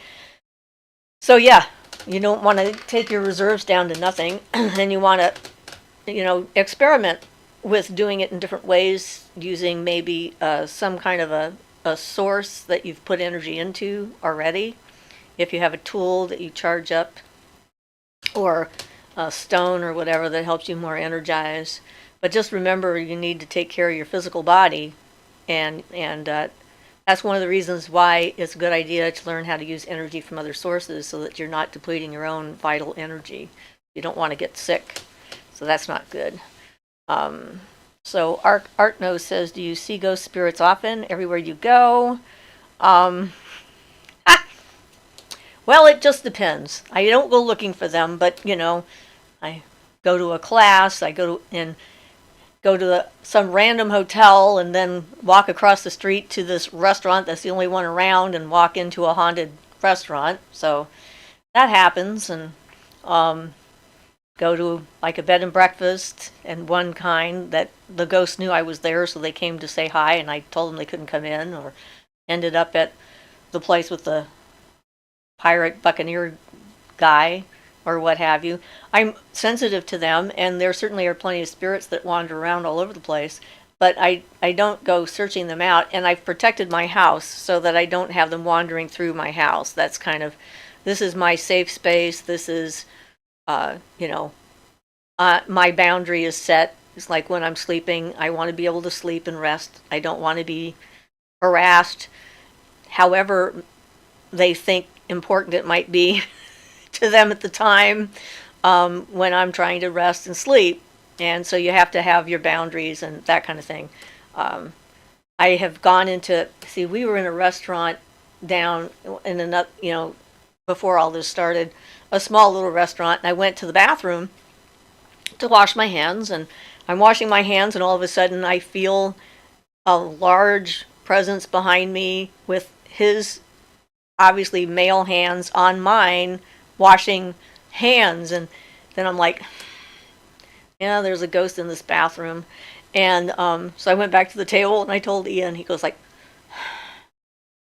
So yeah, you don't want to take your reserves down to nothing, and you want to, experiment with doing it in different ways, using maybe some kind of a source that you've put energy into already. If you have a tool that you charge up, or a stone or whatever that helps you more energize. But just remember, you need to take care of your physical body, and that's one of the reasons why it's a good idea to learn how to use energy from other sources, so that you're not depleting your own vital energy. You don't want to get sick, so that's not good. So Art Nose says, do you see ghost spirits often everywhere you go? Well, it just depends. I don't go looking for them, but I go to a class, I go to some random hotel, and then walk across the street to this restaurant that's the only one around, and walk into a haunted restaurant, so that happens. And go to like a bed and breakfast, and one kind that the ghost knew I was there, so they came to say hi, and I told them they couldn't come in. Or ended up at the place with the pirate buccaneer guy or what have you. I'm sensitive to them, and there certainly are plenty of spirits that wander around all over the place, but I don't go searching them out, and I've protected my house so that I don't have them wandering through my house. That's kind of, this is my safe space. This is, my boundary is set. It's like when I'm sleeping, I want to be able to sleep and rest. I don't want to be harassed, however they think important it might be to them at the time, when I'm trying to rest and sleep. And so you have to have your boundaries and that kind of thing. I have gone into, see, we were in a restaurant down in another, before all this started, a small little restaurant, and I went to the bathroom to wash my hands, and I'm washing my hands, and all of a sudden I feel a large presence behind me with his obviously male hands on mine washing hands. And then I'm like, yeah, there's a ghost in this bathroom. And so I went back to the table and I told Ian. He goes like,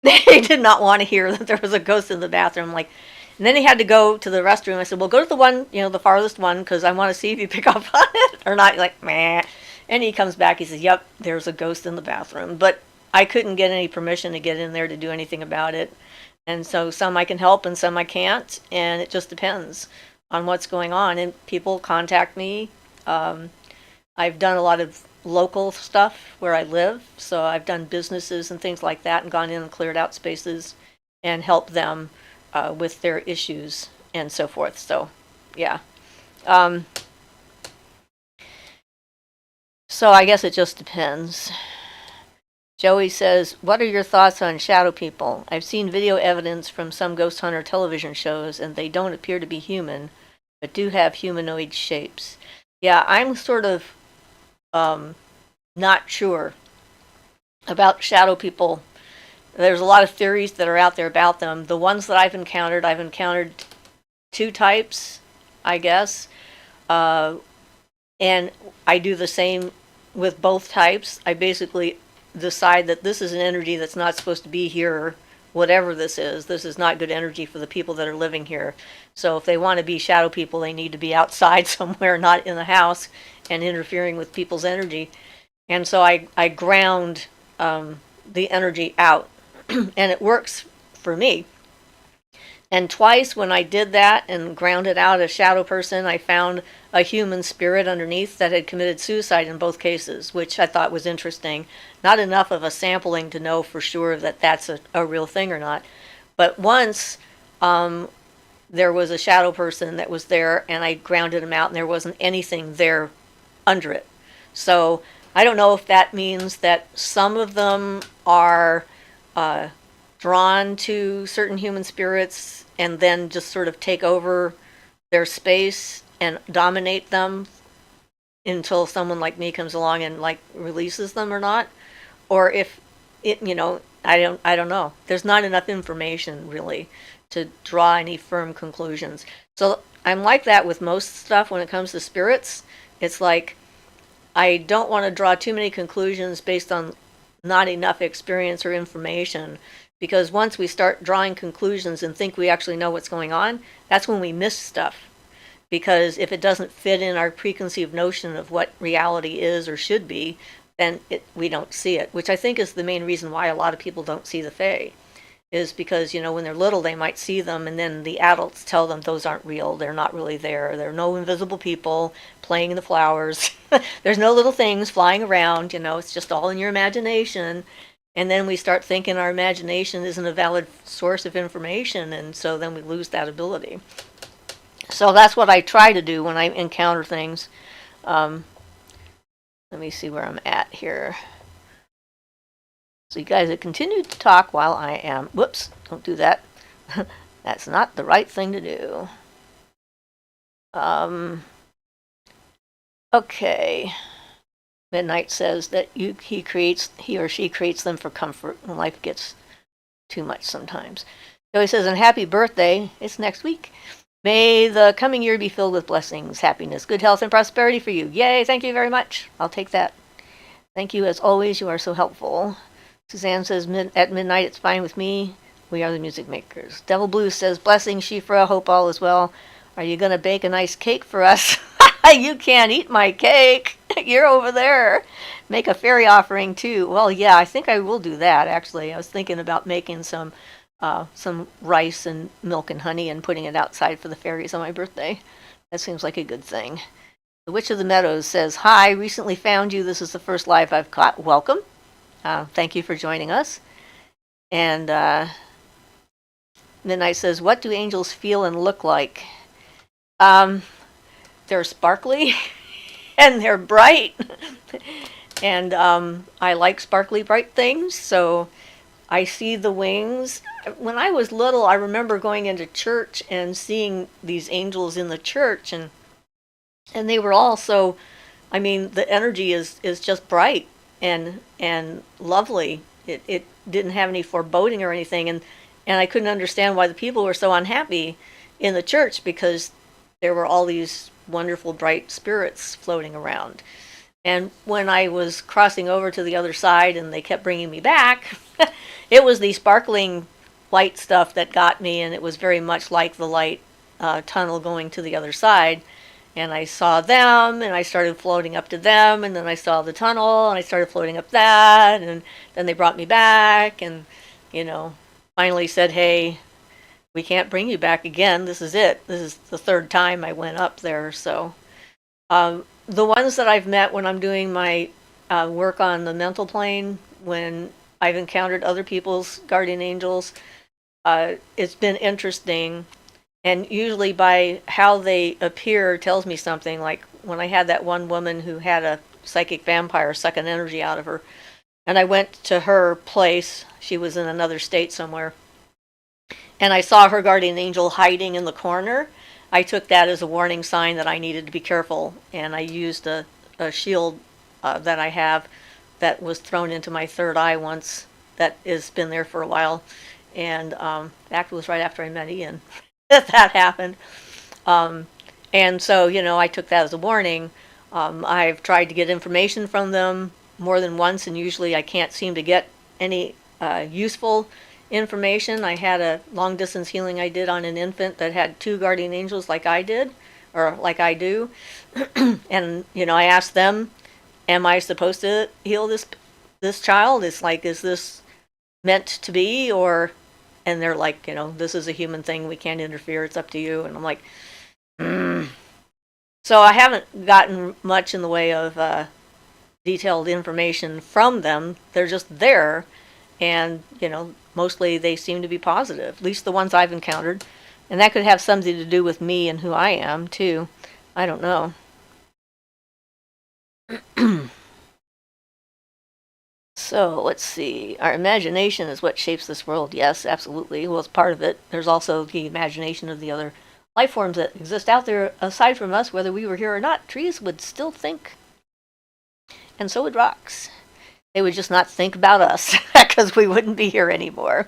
they did not want to hear that there was a ghost in the bathroom. Like, and then he had to go to the restroom. I said, well, go to the one, the farthest one, because I want to see if you pick up on it or not. Like, meh. And he comes back. He says, yep, there's a ghost in the bathroom. But I couldn't get any permission to get in there to do anything about it. And so some I can help and some I can't. And it just depends on what's going on. And people contact me. I've done a lot of local stuff where I live. So I've done businesses and things like that and gone in and cleared out spaces and helped them with their issues and so forth. So, yeah. So I guess it just depends. Joey says, what are your thoughts on shadow people? I've seen video evidence from some ghost hunter television shows, and they don't appear to be human, but do have humanoid shapes. Yeah, I'm sort of not sure about shadow people. There's a lot of theories that are out there about them. The ones that I've encountered two types, I guess. And I do the same with both types. I basically decide that this is an energy that's not supposed to be here, whatever this is. This is not good energy for the people that are living here. So if they want to be shadow people, they need to be outside somewhere, not in the house and interfering with people's energy. And so I ground the energy out. And it works for me. And twice when I did that and grounded out a shadow person, I found a human spirit underneath that had committed suicide in both cases, which I thought was interesting. Not enough of a sampling to know for sure that that's a real thing or not. But once there was a shadow person that was there, and I grounded him out, and there wasn't anything there under it. So I don't know if that means that some of them are drawn to certain human spirits and then just sort of take over their space and dominate them until someone like me comes along and like releases them or not, or if it, I don't know. There's not enough information really to draw any firm conclusions. So I'm like that with most stuff when it comes to spirits. It's like I don't want to draw too many conclusions based on not enough experience or information, because once we start drawing conclusions and think we actually know what's going on, that's when we miss stuff. Because if it doesn't fit in our preconceived notion of what reality is or should be, then we don't see it, which I think is the main reason why a lot of people don't see the Fae, is because, when they're little, they might see them, and then the adults tell them those aren't real, they're not really there, there are no invisible people playing in the flowers, there's no little things flying around, it's just all in your imagination. And then we start thinking our imagination isn't a valid source of information, and so then we lose that ability. So that's what I try to do when I encounter things. Let me see where I'm at here. So you guys have continued to talk while I am... Whoops, don't do that. That's not the right thing to do. Okay. Midnight says that he or she creates them for comfort when life gets too much sometimes. Joey says, and happy birthday. It's next week. May the coming year be filled with blessings, happiness, good health, and prosperity for you. Yay, thank you very much. I'll take that. Thank you as always. You are so helpful. Suzanne says, at midnight, it's fine with me. We are the music makers. Devil Blue says, blessings, Siofra. Hope all is well. Are you going to bake a nice cake for us? You can't eat my cake. You're over there. Make a fairy offering, too. Well, yeah, I think I will do that, actually. I was thinking about making some rice and milk and honey and putting it outside for the fairies on my birthday. That seems like a good thing. The Witch of the Meadows says, hi, recently found you. This is the first live I've caught. Welcome. Thank you for joining us. And Midnight says, what do angels feel and look like? They're sparkly and they're bright. And I like sparkly, bright things, so I see the wings. When I was little, I remember going into church and seeing these angels in the church, and they were all so, I mean, the energy is just bright and lovely. It didn't have any foreboding or anything, and I couldn't understand why the people were so unhappy in the church, because there were all these wonderful bright spirits floating around. And when I was crossing over to the other side and they kept bringing me back, it was the sparkling white stuff that got me, and it was very much like the light tunnel going to the other side. And I saw them, and I started floating up to them, and then I saw the tunnel, and I started floating up that, and then they brought me back, and, finally said, hey, we can't bring you back again. This is it. This is the third time I went up there, so... the ones that I've met when I'm doing my work on the mental plane, when I've encountered other people's guardian angels, it's been interesting. And usually by how they appear tells me something. Like when I had that one woman who had a psychic vampire sucking energy out of her, and I went to her place. She was in another state somewhere. And I saw her guardian angel hiding in the corner. I took that as a warning sign that I needed to be careful, and I used a shield that I have that was thrown into my third eye once, that has been there for a while, and that was right after I met Ian that happened. And so, I took that as a warning. I've tried to get information from them more than once, and usually I can't seem to get any useful information. I had a long distance healing I did on an infant that had two guardian angels like I did, or like I do. And I asked them, am I supposed to heal this child? It's like, is this meant to be? Or, and they're like, this is a human thing, we can't interfere, it's up to you. And I'm like, So I haven't gotten much in the way of detailed information from them. They're just there, and mostly they seem to be positive, at least the ones I've encountered. And that could have something to do with me and who I am, too. I don't know. So, let's see. Our imagination is what shapes this world. Yes, absolutely. Well, it's part of it. There's also the imagination of the other life forms that exist out there aside from us. Whether we were here or not, trees would still think. And so would rocks. They would just not think about us, because we wouldn't be here anymore.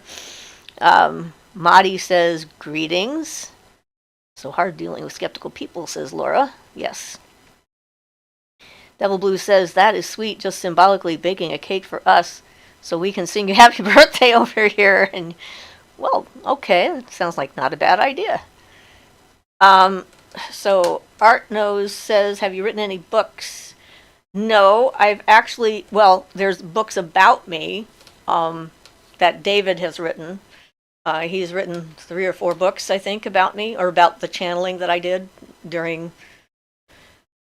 Madi says, greetings. So hard dealing with skeptical people, says Laura. Yes. Devil Blue says, that is sweet, just symbolically baking a cake for us so we can sing you happy birthday over here. And, well, okay, that sounds like not a bad idea. So Art Knows says, have you written any books? No, I've actually, well, there's books about me that David has written. He's written 3 or 4 books, I think, about me, or about the channeling that I did during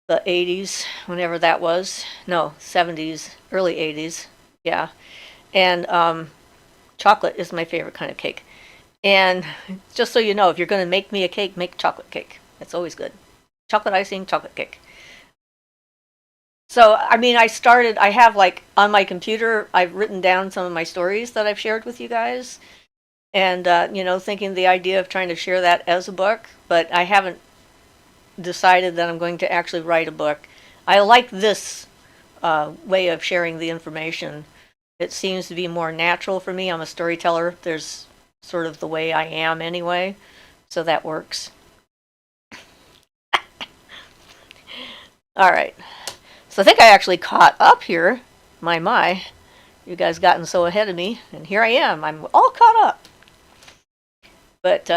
the 80s, whenever that was. No, 70s, early 80s, yeah. And chocolate is my favorite kind of cake. And just so you know, if you're going to make me a cake, make chocolate cake. That's always good. Chocolate icing, chocolate cake. So, I mean, I have, like, on my computer, I've written down some of my stories that I've shared with you guys. And, thinking the idea of trying to share that as a book, but I haven't decided that I'm going to actually write a book. I like this way of sharing the information. It seems to be more natural for me. I'm a storyteller. There's sort of the way I am anyway, so that works. All right. So I think I actually caught up here. My. You guys gotten so ahead of me, and here I am. I'm all caught up. But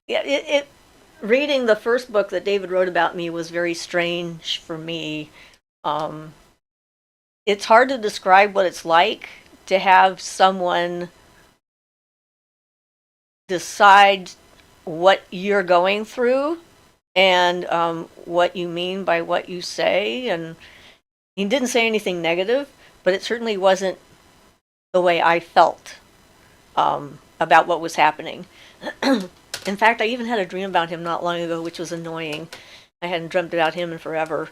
yeah, reading the first book that David wrote about me was very strange for me. It's hard to describe what it's like to have someone decide what you're going through and what you mean by what you say. And he didn't say anything negative, but it certainly wasn't the way I felt about what was happening. In fact, I even had a dream about him not long ago, which was annoying. I hadn't dreamt about him in forever,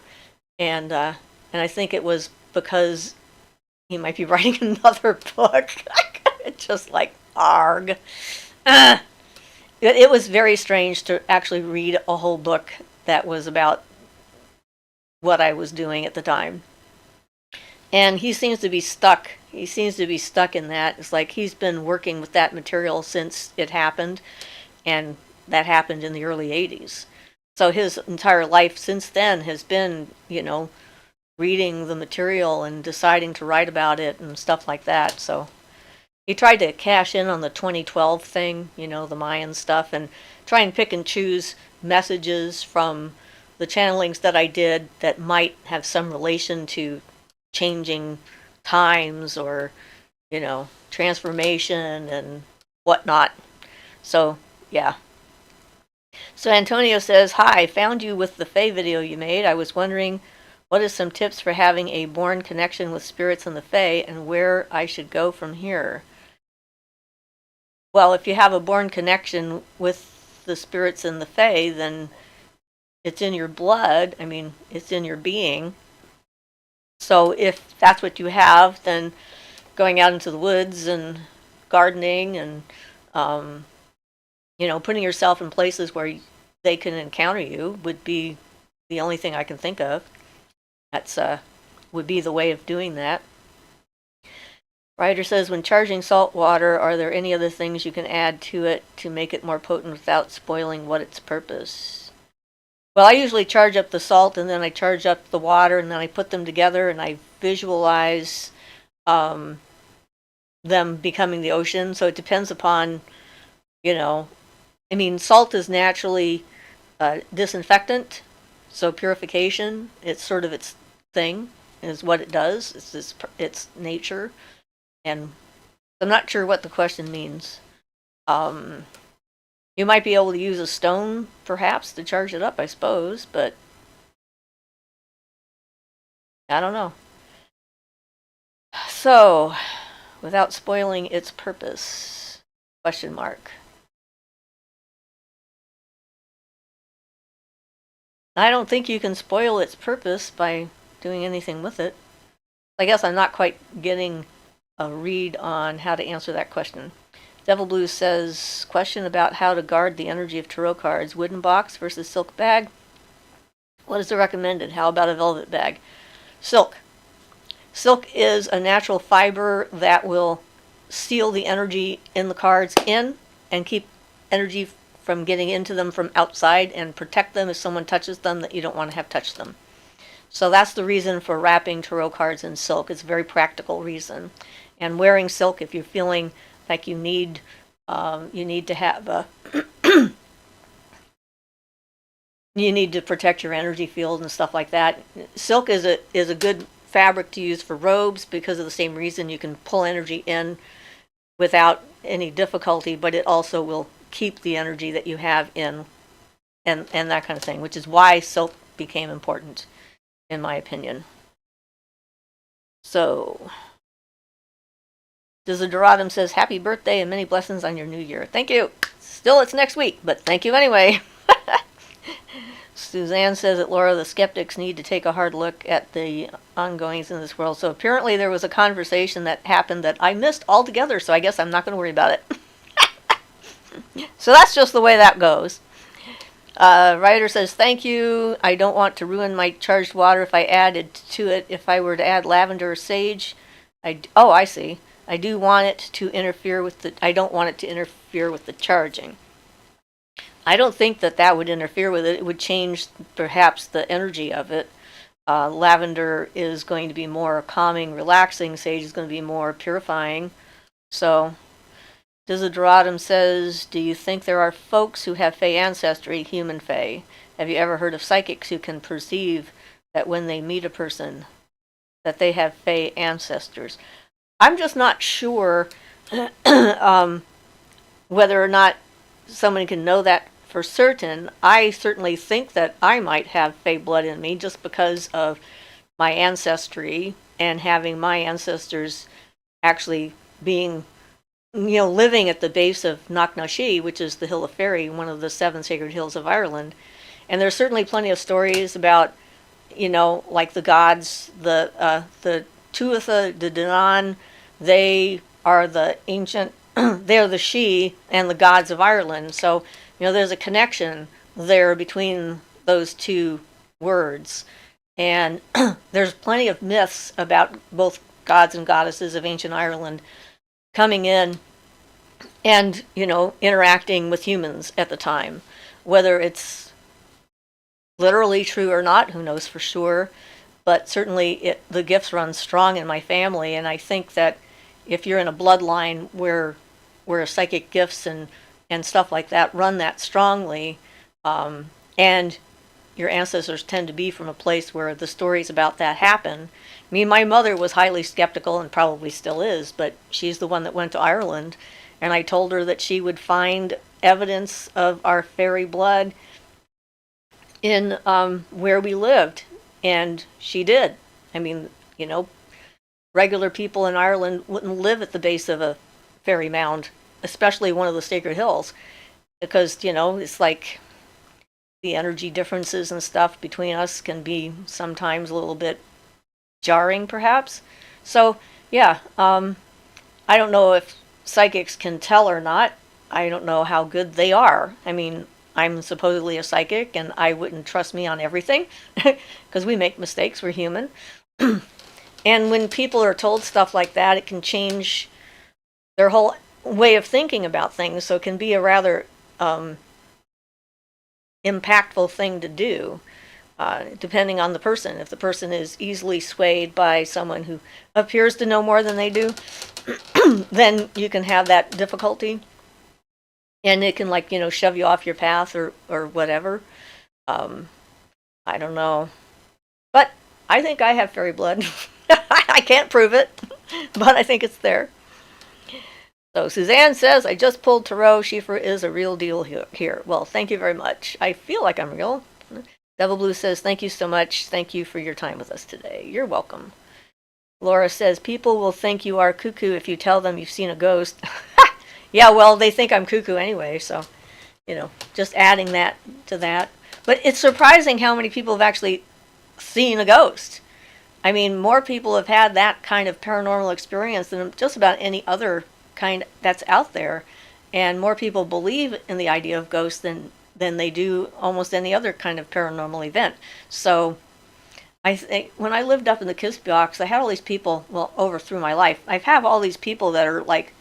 and I think it was because he might be writing another book. It's just like arg. It was very strange to actually read a whole book that was about what I was doing at the time. And he seems to be stuck. He seems to be stuck in that. It's like he's been working with that material since it happened, and that happened in the early 80s. So his entire life since then has been, reading the material and deciding to write about it and stuff like that. So he tried to cash in on the 2012 thing, the Mayan stuff, and try and pick and choose messages from the channelings that I did that might have some relation to changing times or, transformation and whatnot. So, yeah. So Antonio says, "Hi, found you with the Fae video you made. I was wondering what is some tips for having a born connection with spirits and the Fae and where I should go from here?" Well, if you have a born connection with the spirits and the Fae, then it's in your blood. I mean, it's in your being. So if that's what you have, then going out into the woods and gardening and, putting yourself in places where they can encounter you would be the only thing I can think of. That's would be the way of doing that. Ryder says, when charging salt water, are there any other things you can add to it to make it more potent without spoiling what its purpose? Well, I usually charge up the salt and then I charge up the water and then I put them together and I visualize them becoming the ocean. So it depends upon, salt is naturally disinfectant, so purification, it's sort of its thing, is what it does. It's nature. And I'm not sure what the question means. You might be able to use a stone, perhaps, to charge it up, I suppose, but I don't know. So, without spoiling its purpose? Question mark. I don't think you can spoil its purpose by doing anything with it. I guess I'm not quite getting a read on how to answer that question. Devil Blue says, question about how to guard the energy of tarot cards. Wooden box versus silk bag. What is the recommended? How about a velvet bag? Silk. Silk is a natural fiber that will seal the energy in the cards in and keep energy from getting into them from outside and protect them if someone touches them that you don't want to have touch them. So that's the reason for wrapping tarot cards in silk. It's a very practical reason. And wearing silk, if you're feeling like you need to have a you need to protect your energy field and stuff like that. Silk is a good fabric to use for robes because of the same reason. You can pull energy in without any difficulty, but it also will keep the energy that you have in and that kind of thing, which is why silk became important, in my opinion. So, Desideradum says, happy birthday and many blessings on your new year. Thank you. Still, it's next week, but thank you anyway. Suzanne says that Laura, the skeptics need to take a hard look at the ongoings in this world. So apparently there was a conversation that happened that I missed altogether, so I guess I'm not going to worry about it. So that's just the way that goes. Ryder says, thank you. I don't want to ruin my charged water if I added to it. If I were to add lavender or sage, I see. I do want it to interfere with I don't want it to interfere with the charging. I don't think that would interfere with it. It would change perhaps the energy of it. Lavender is going to be more calming, relaxing. Sage is going to be more purifying. So, Desideраtum says, do you think there are folks who have Fey ancestry, human Fey? Have you ever heard of psychics who can perceive that when they meet a person, that they have Fey ancestors? I'm just not sure whether or not someone can know that for certain. I certainly think that I might have Fey blood in me just because of my ancestry and having my ancestors actually being, living at the base of Knocknashee, which is the Hill of Fairy, one of the 7 sacred hills of Ireland. And there's certainly plenty of stories about, like the gods, the Tuatha De Danann, they are the ancient, they're the She and the gods of Ireland. So, there's a connection there between those two words. And there's plenty of myths about both gods and goddesses of ancient Ireland coming in and, interacting with humans at the time. Whether it's literally true or not, who knows for sure. But certainly the gifts run strong in my family, and I think that if you're in a bloodline where psychic gifts and stuff like that run that strongly, and your ancestors tend to be from a place where the stories about that happen. I mean, my mother was highly skeptical and probably still is, but she's the one that went to Ireland, and I told her that she would find evidence of our fairy blood in where we lived, and she did. I mean, regular people in Ireland wouldn't live at the base of a fairy mound, especially one of the sacred hills, because, it's like the energy differences and stuff between us can be sometimes a little bit jarring, perhaps. So, yeah, I don't know if psychics can tell or not. I don't know how good they are. I mean, I'm supposedly a psychic, and I wouldn't trust me on everything, because we make mistakes, we're human. And when people are told stuff like that, it can change their whole way of thinking about things, so it can be a rather impactful thing to do, depending on the person. If the person is easily swayed by someone who appears to know more than they do, then you can have that difficulty. And it can, shove you off your path or whatever. I don't know. But I think I have fairy blood. I can't prove it, but I think it's there. So Suzanne says, I just pulled tarot. Siofra is a real deal here. Well, thank you very much. I feel like I'm real. Devil Blue says, thank you so much. Thank you for your time with us today. You're welcome. Laura says, people will think you are cuckoo if you tell them you've seen a ghost. Yeah, well, they think I'm cuckoo anyway, so, just adding that to that. But it's surprising how many people have actually seen a ghost. I mean, more people have had that kind of paranormal experience than just about any other kind that's out there. And more people believe in the idea of ghosts than they do almost any other kind of paranormal event. So I think when I lived up in the Kiss box, I had all these people, over through my life, I've had all these people that are like,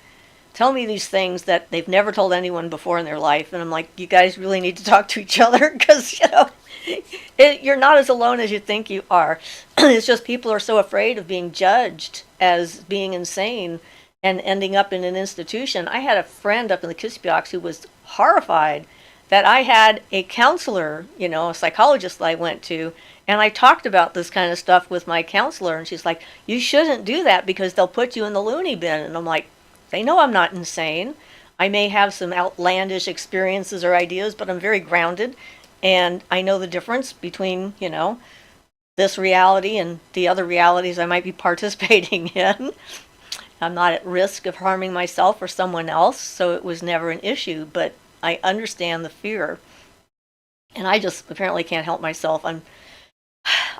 tell me these things that they've never told anyone before in their life. And I'm like, you guys really need to talk to each other, because, you're not as alone as you think you are. It's just people are so afraid of being judged as being insane and ending up in an institution. I had a friend up in the Kiss box who was horrified that I had a counselor, a psychologist I went to, and I talked about this kind of stuff with my counselor, and she's like, you shouldn't do that because they'll put you in the loony bin. And I'm like, they know I'm not insane. I may have some outlandish experiences or ideas, but I'm very grounded, and I know the difference between, this reality and the other realities I might be participating in. I'm not at risk of harming myself or someone else, so it was never an issue, but I understand the fear. And I just apparently can't help myself.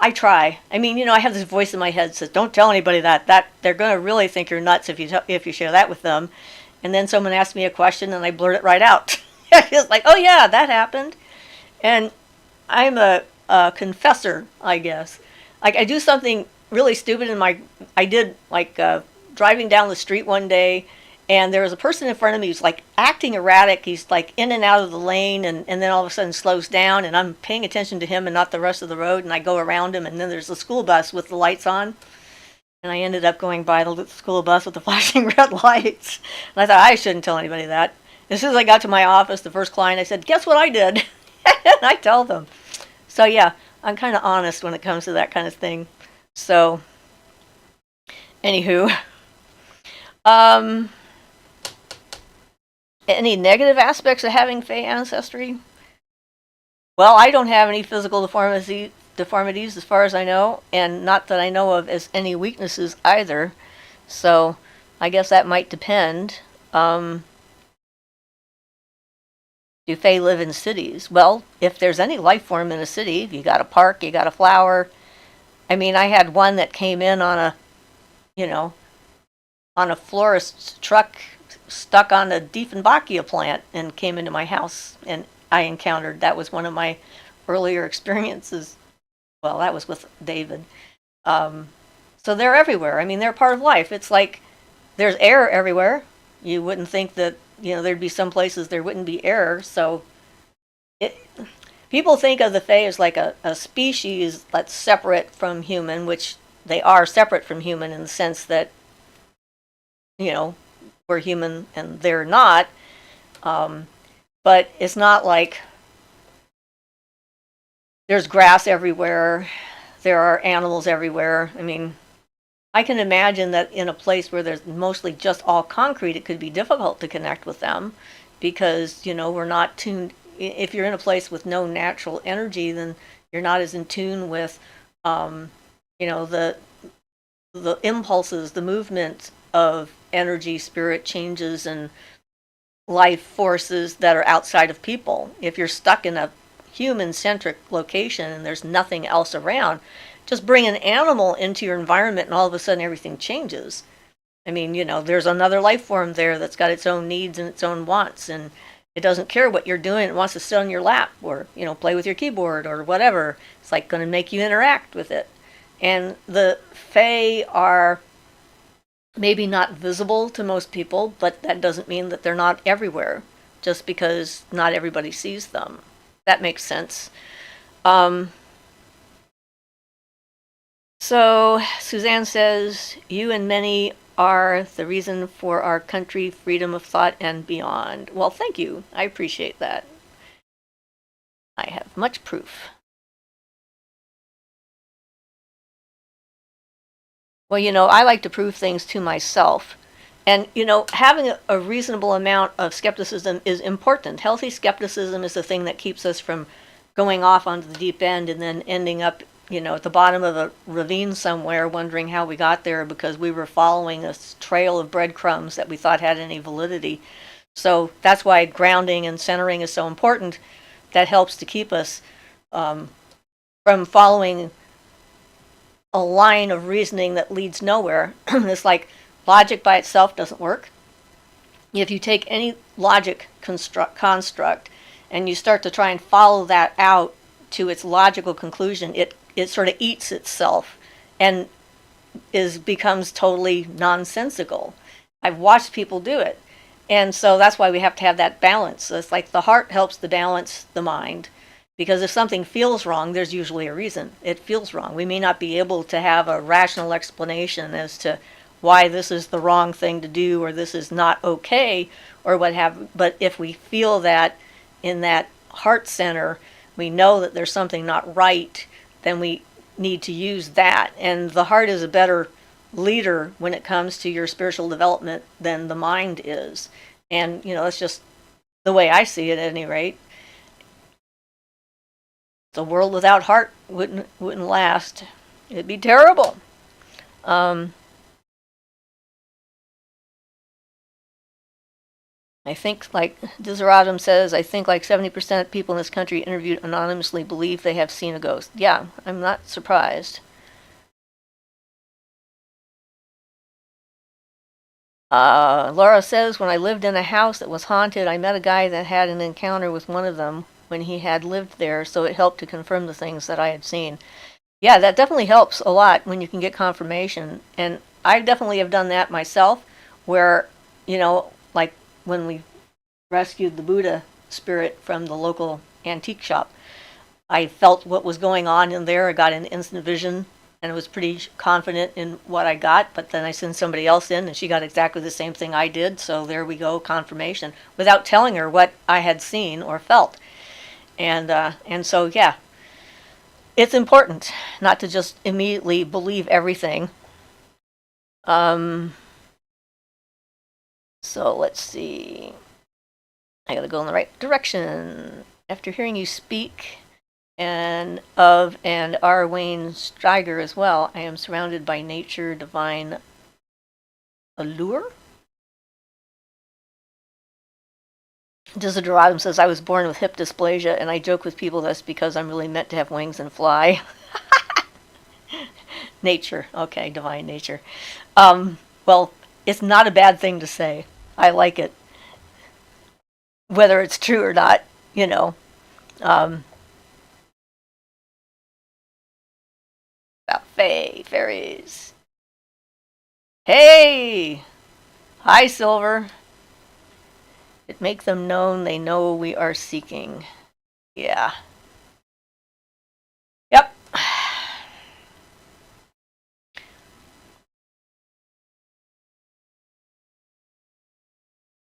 I try. I mean, I have this voice in my head that says, don't tell anybody that they're going to really think you're nuts if you share that with them. And then someone asks me a question and I blurt it right out. It's like, oh yeah, that happened. And I'm a confessor, I guess. Like, I do something really stupid I did driving down the street one day, and there was a person in front of me who's like acting erratic. He's like in and out of the lane, and then all of a sudden slows down, and I'm paying attention to him and not the rest of the road, and I go around him, and then there's a school bus with the lights on, and I ended up going by the school bus with the flashing red lights. And I thought I shouldn't tell anybody that. As soon as I got to my office, the first client, I said, "Guess what I did?" And I tell them. So yeah, I'm kind of honest when it comes to that kind of thing. So, anywho, any negative aspects of having Fey ancestry? Well, I don't have any physical deformities as far as I know, and not that I know of as any weaknesses either. So, I guess that might depend. Do Fae live in cities? Well, if there's any life form in a city, you got a park, you got a flower. I mean, I had one that came in on a, on a florist's truck stuck on a Dieffenbachia plant and came into my house, and I encountered, that was one of my earlier experiences. Well, that was with David. So they're everywhere. I mean, they're part of life. It's like there's air everywhere. You wouldn't think that, there'd be some places there wouldn't be air. So people think of the Fae as like a species that's separate from human, which they are separate from human in the sense that, we're human and they're not. But it's not like there's grass everywhere. There are animals everywhere. I mean, I can imagine that in a place where there's mostly just all concrete, it could be difficult to connect with them because, we're not tuned. If you're in a place with no natural energy, then you're not as in tune with, the impulses, the movement of energy, spirit changes, and life forces that are outside of people. If you're stuck in a human-centric location and there's nothing else around, just bring an animal into your environment and all of a sudden everything changes. I mean, there's another life form there that's got its own needs and its own wants, and it doesn't care what you're doing. It wants to sit on your lap or, play with your keyboard or whatever. It's like going to make you interact with it. And the Fae are maybe not visible to most people, but that doesn't mean that they're not everywhere just because not everybody sees them. That makes sense. So Suzanne says, you and many are the reason for our country, freedom of thought, and beyond. Well, thank you. I appreciate that. I have much proof. Well, I like to prove things to myself. And, having a reasonable amount of skepticism is important. Healthy skepticism is the thing that keeps us from going off onto the deep end and then ending up at the bottom of a ravine somewhere wondering how we got there because we were following a trail of breadcrumbs that we thought had any validity. So that's why grounding and centering is so important. That helps to keep us from following a line of reasoning that leads nowhere. It's like logic by itself doesn't work. If you take any logic construct and you start to try and follow that out to its logical conclusion, it sort of eats itself and becomes totally nonsensical. I've watched people do it. And so that's why we have to have that balance. So it's like the heart helps to balance the mind. Because if something feels wrong, there's usually a reason. It feels wrong. We may not be able to have a rational explanation as to why this is the wrong thing to do or this is not okay or what have. But if we feel that in that heart center, we know that there's something not right, then we need to use that. And the heart is a better leader when it comes to your spiritual development than the mind is. And, that's just the way I see it at any rate. The world without heart wouldn't last. It'd be terrible. I think, like Desieratum says, I think like 70% of people in this country interviewed anonymously believe they have seen a ghost. Yeah, I'm not surprised. Laura says, when I lived in a house that was haunted, I met a guy that had an encounter with one of them when he had lived there, so it helped to confirm the things that I had seen. Yeah, that definitely helps a lot when you can get confirmation. And I definitely have done that myself, where, like when we rescued the Buddha spirit from the local antique shop, I felt what was going on in there. I got an instant vision and was pretty confident in what I got, but then I sent somebody else in and she got exactly the same thing I did, so there we go, confirmation, without telling her what I had seen or felt. And so, yeah, it's important not to just immediately believe everything. So let's see. I gotta go in the right direction. After hearing you speak, and R. Wayne Steiger as well, I am surrounded by nature, divine allure. Desideraatum says, I was born with hip dysplasia, and I joke with people that's because I'm really meant to have wings and fly. Nature. Okay, divine nature. Well, it's not a bad thing to say. I like it. Whether it's true or not, you know. About fairies. Hey! Hi, Silver. It make them known they know we are seeking. Yeah. Yep.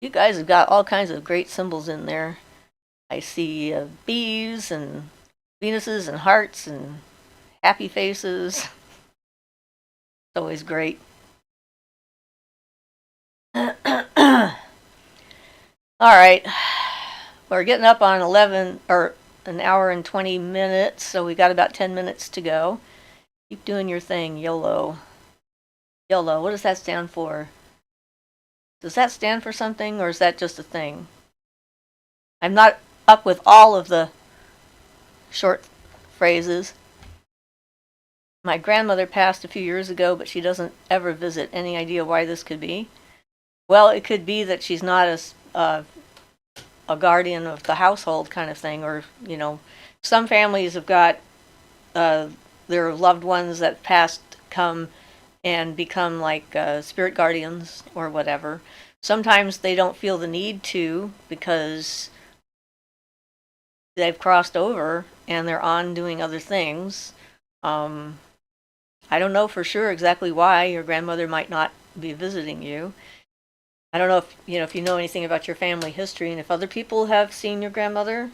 You guys have got all kinds of great symbols in there. I see bees and Venuses and hearts and happy faces. It's always great. All right. We're getting up on 11 or an hour and 20 minutes, so we got about 10 minutes to go. Keep doing your thing, YOLO. YOLO, what does that stand for? Does that stand for something, or is that just a thing? I'm not up with all of the short phrases. My grandmother passed a few years ago, but she doesn't ever visit. Any idea why this could be? Well, it could be that she's not a guardian of the household kind of thing, or, some families have got their loved ones that passed come and become like spirit guardians or whatever. Sometimes they don't feel the need to because they've crossed over and they're on doing other things. I don't know for sure exactly why your grandmother might not be visiting you. I don't know if you know anything about your family history, and if other people have seen your grandmother.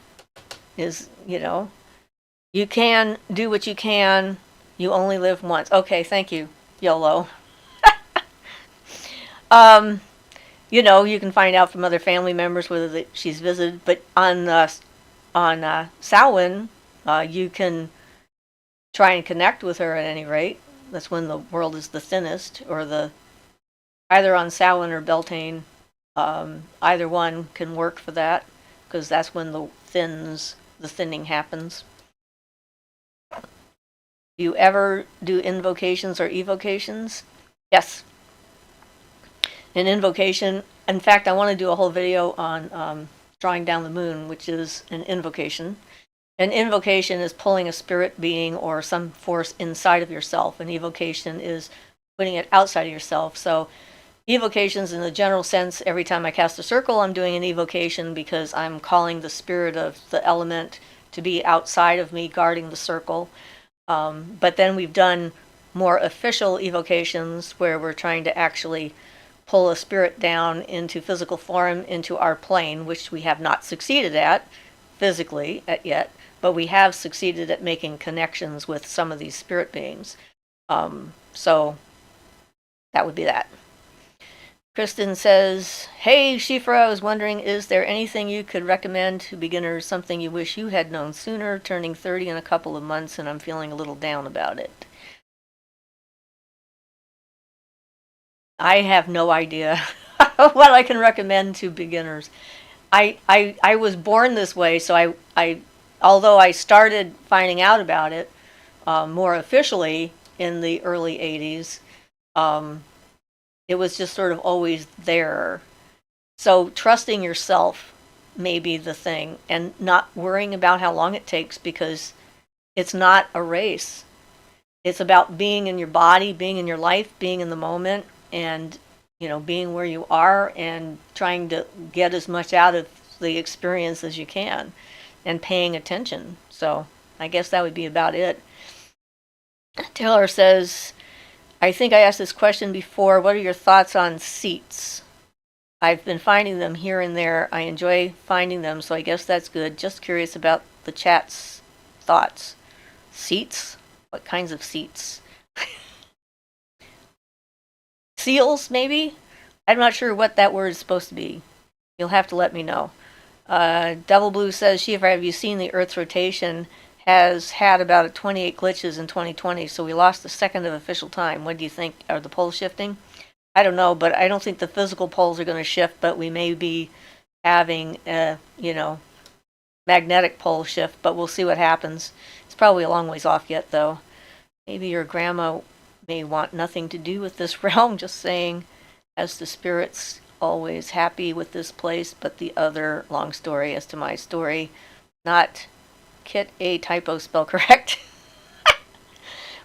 You can do what you can. You only live once. Okay, thank you, YOLO. You can find out from other family members whether she's visited, but on Samhain, you can try and connect with her at any rate. That's when the world is the thinnest, or either on Samhain or Beltane. Either one can work for that, because that's when the thinning happens. Do you ever do invocations or evocations? Yes. An invocation, in fact, I want to do a whole video on drawing down the moon, which is an invocation. An invocation is pulling a spirit being or some force inside of yourself. An evocation is putting it outside of yourself. So evocations, in the general sense, every time I cast a circle, I'm doing an evocation because I'm calling the spirit of the element to be outside of me, guarding the circle. But then we've done more official evocations where we're trying to actually pull a spirit down into physical form, into our plane, which we have not succeeded at physically yet, but we have succeeded at making connections with some of these spirit beings. So that would be that. Kristen says, hey, Siofra, I was wondering, is there anything you could recommend to beginners, something you wish you had known sooner? Turning 30 in a couple of months, and I'm feeling a little down about it. I have no idea what I can recommend to beginners. I was born this way, so although I started finding out about it more officially in the early 80s, it was just sort of always there. So trusting yourself may be the thing, and not worrying about how long it takes, because it's not a race. It's about being in your body, being in your life, being in the moment, and being where you are and trying to get as much out of the experience as you can and paying attention. So I guess that would be about it. Taylor says, I think I asked this question before. What are your thoughts on seats? I've been finding them here and there. I enjoy finding them, so I guess that's good. Just curious about the chat's thoughts. Seats? What kinds of seats? Seals, maybe? I'm not sure what that word is supposed to be. You'll have to let me know. Devil Blue says, Siofra, have you seen the Earth's rotation has had about 28 glitches in 2020, so we lost a second of official time. What do you think? Are the poles shifting? I don't know, but I don't think the physical poles are going to shift, but we may be having a, magnetic pole shift, but we'll see what happens. It's probably a long ways off yet, though. Maybe your grandma may want nothing to do with this realm, just saying, as the spirits always happy with this place, but the other long story as to my story, not Kit a typo spell correct.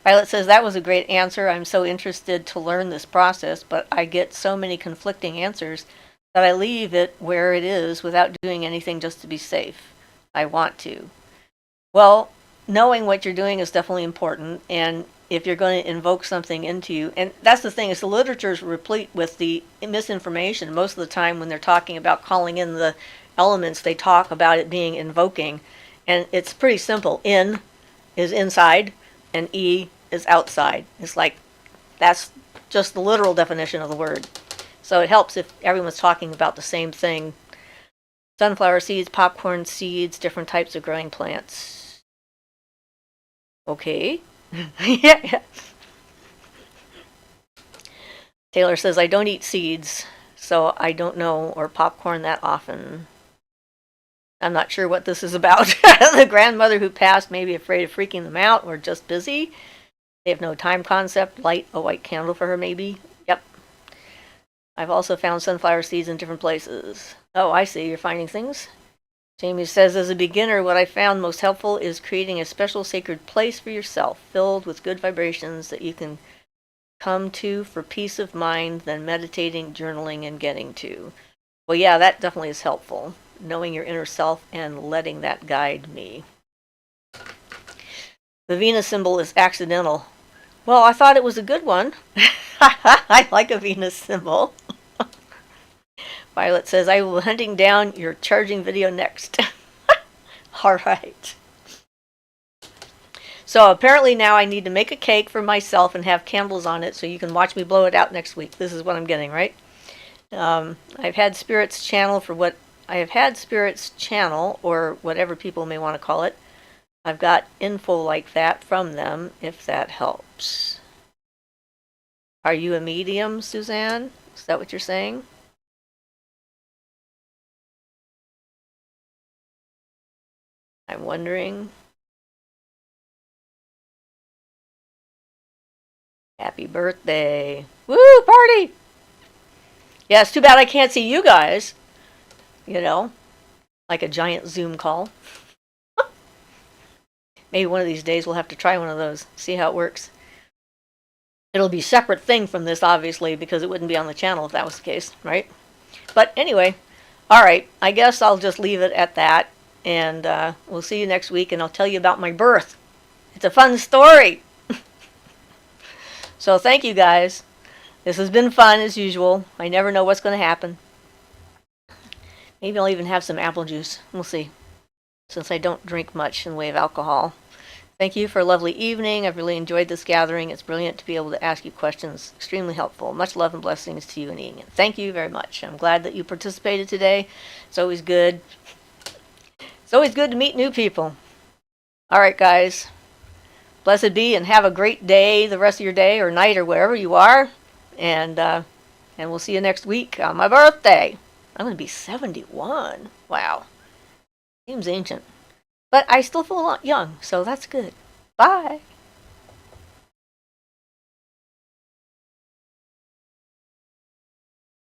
Violet says, that was a great answer. I'm so interested to learn this process, but I get so many conflicting answers that I leave it where it is without doing anything just to be safe. I want to. Well, knowing what you're doing is definitely important, and if you're going to invoke something into you, and that's the thing, is the literature is replete with the misinformation. Most of the time when they're talking about calling in the elements, they talk about it being invoking, and it's pretty simple. In is inside, and E is outside. It's like, that's just the literal definition of the word. So it helps if everyone's talking about the same thing. Sunflower seeds, popcorn seeds, different types of growing plants. Okay. Yeah. Taylor says, I don't eat seeds, so I don't know, or popcorn that often. I'm not sure what this is about. The grandmother who passed may be afraid of freaking them out or just busy. They have no time concept. Light a white candle for her, maybe. Yep. I've also found sunflower seeds in different places. Oh, I see. You're finding things. Jamie says, as a beginner, what I found most helpful is creating a special sacred place for yourself, filled with good vibrations that you can come to for peace of mind, then meditating, journaling, and getting to. Well, yeah, that definitely is helpful. Knowing your inner self and letting that guide me. The Venus symbol is accidental. Well, I thought it was a good one. I like a Venus symbol. Violet says, I will be hunting down your charging video next. All right. So apparently now I need to make a cake for myself and have candles on it so you can watch me blow it out next week. This is what I'm getting, right? I've had Spirits channel for what I have had Spirits channel, or whatever people may want to call it. I've got info like that from them, if that helps. Are you a medium, Suzanne? Is that what you're saying? I'm wondering. Happy birthday. Woo, party! Yeah, it's too bad I can't see you guys. Like a giant Zoom call. Maybe one of these days we'll have to try one of those, see how it works. It'll be a separate thing from this, obviously, because it wouldn't be on the channel if that was the case, right? But anyway, all right, I guess I'll just leave it at that, and we'll see you next week, and I'll tell you about my birth. It's a fun story. So thank you, guys. This has been fun, as usual. I never know what's going to happen. Maybe I'll even have some apple juice. We'll see, since I don't drink much in the way of alcohol. Thank you for a lovely evening. I've really enjoyed this gathering. It's brilliant to be able to ask you questions. Extremely helpful. Much love and blessings to you and Ian. Thank you very much. I'm glad that you participated today. It's always good. It's always good to meet new people. All right, guys. Blessed be, and have a great day, the rest of your day or night or wherever you are. And we'll see you next week on my birthday. I'm going to be 71. Wow. Seems ancient. But I still feel young, so that's good. Bye.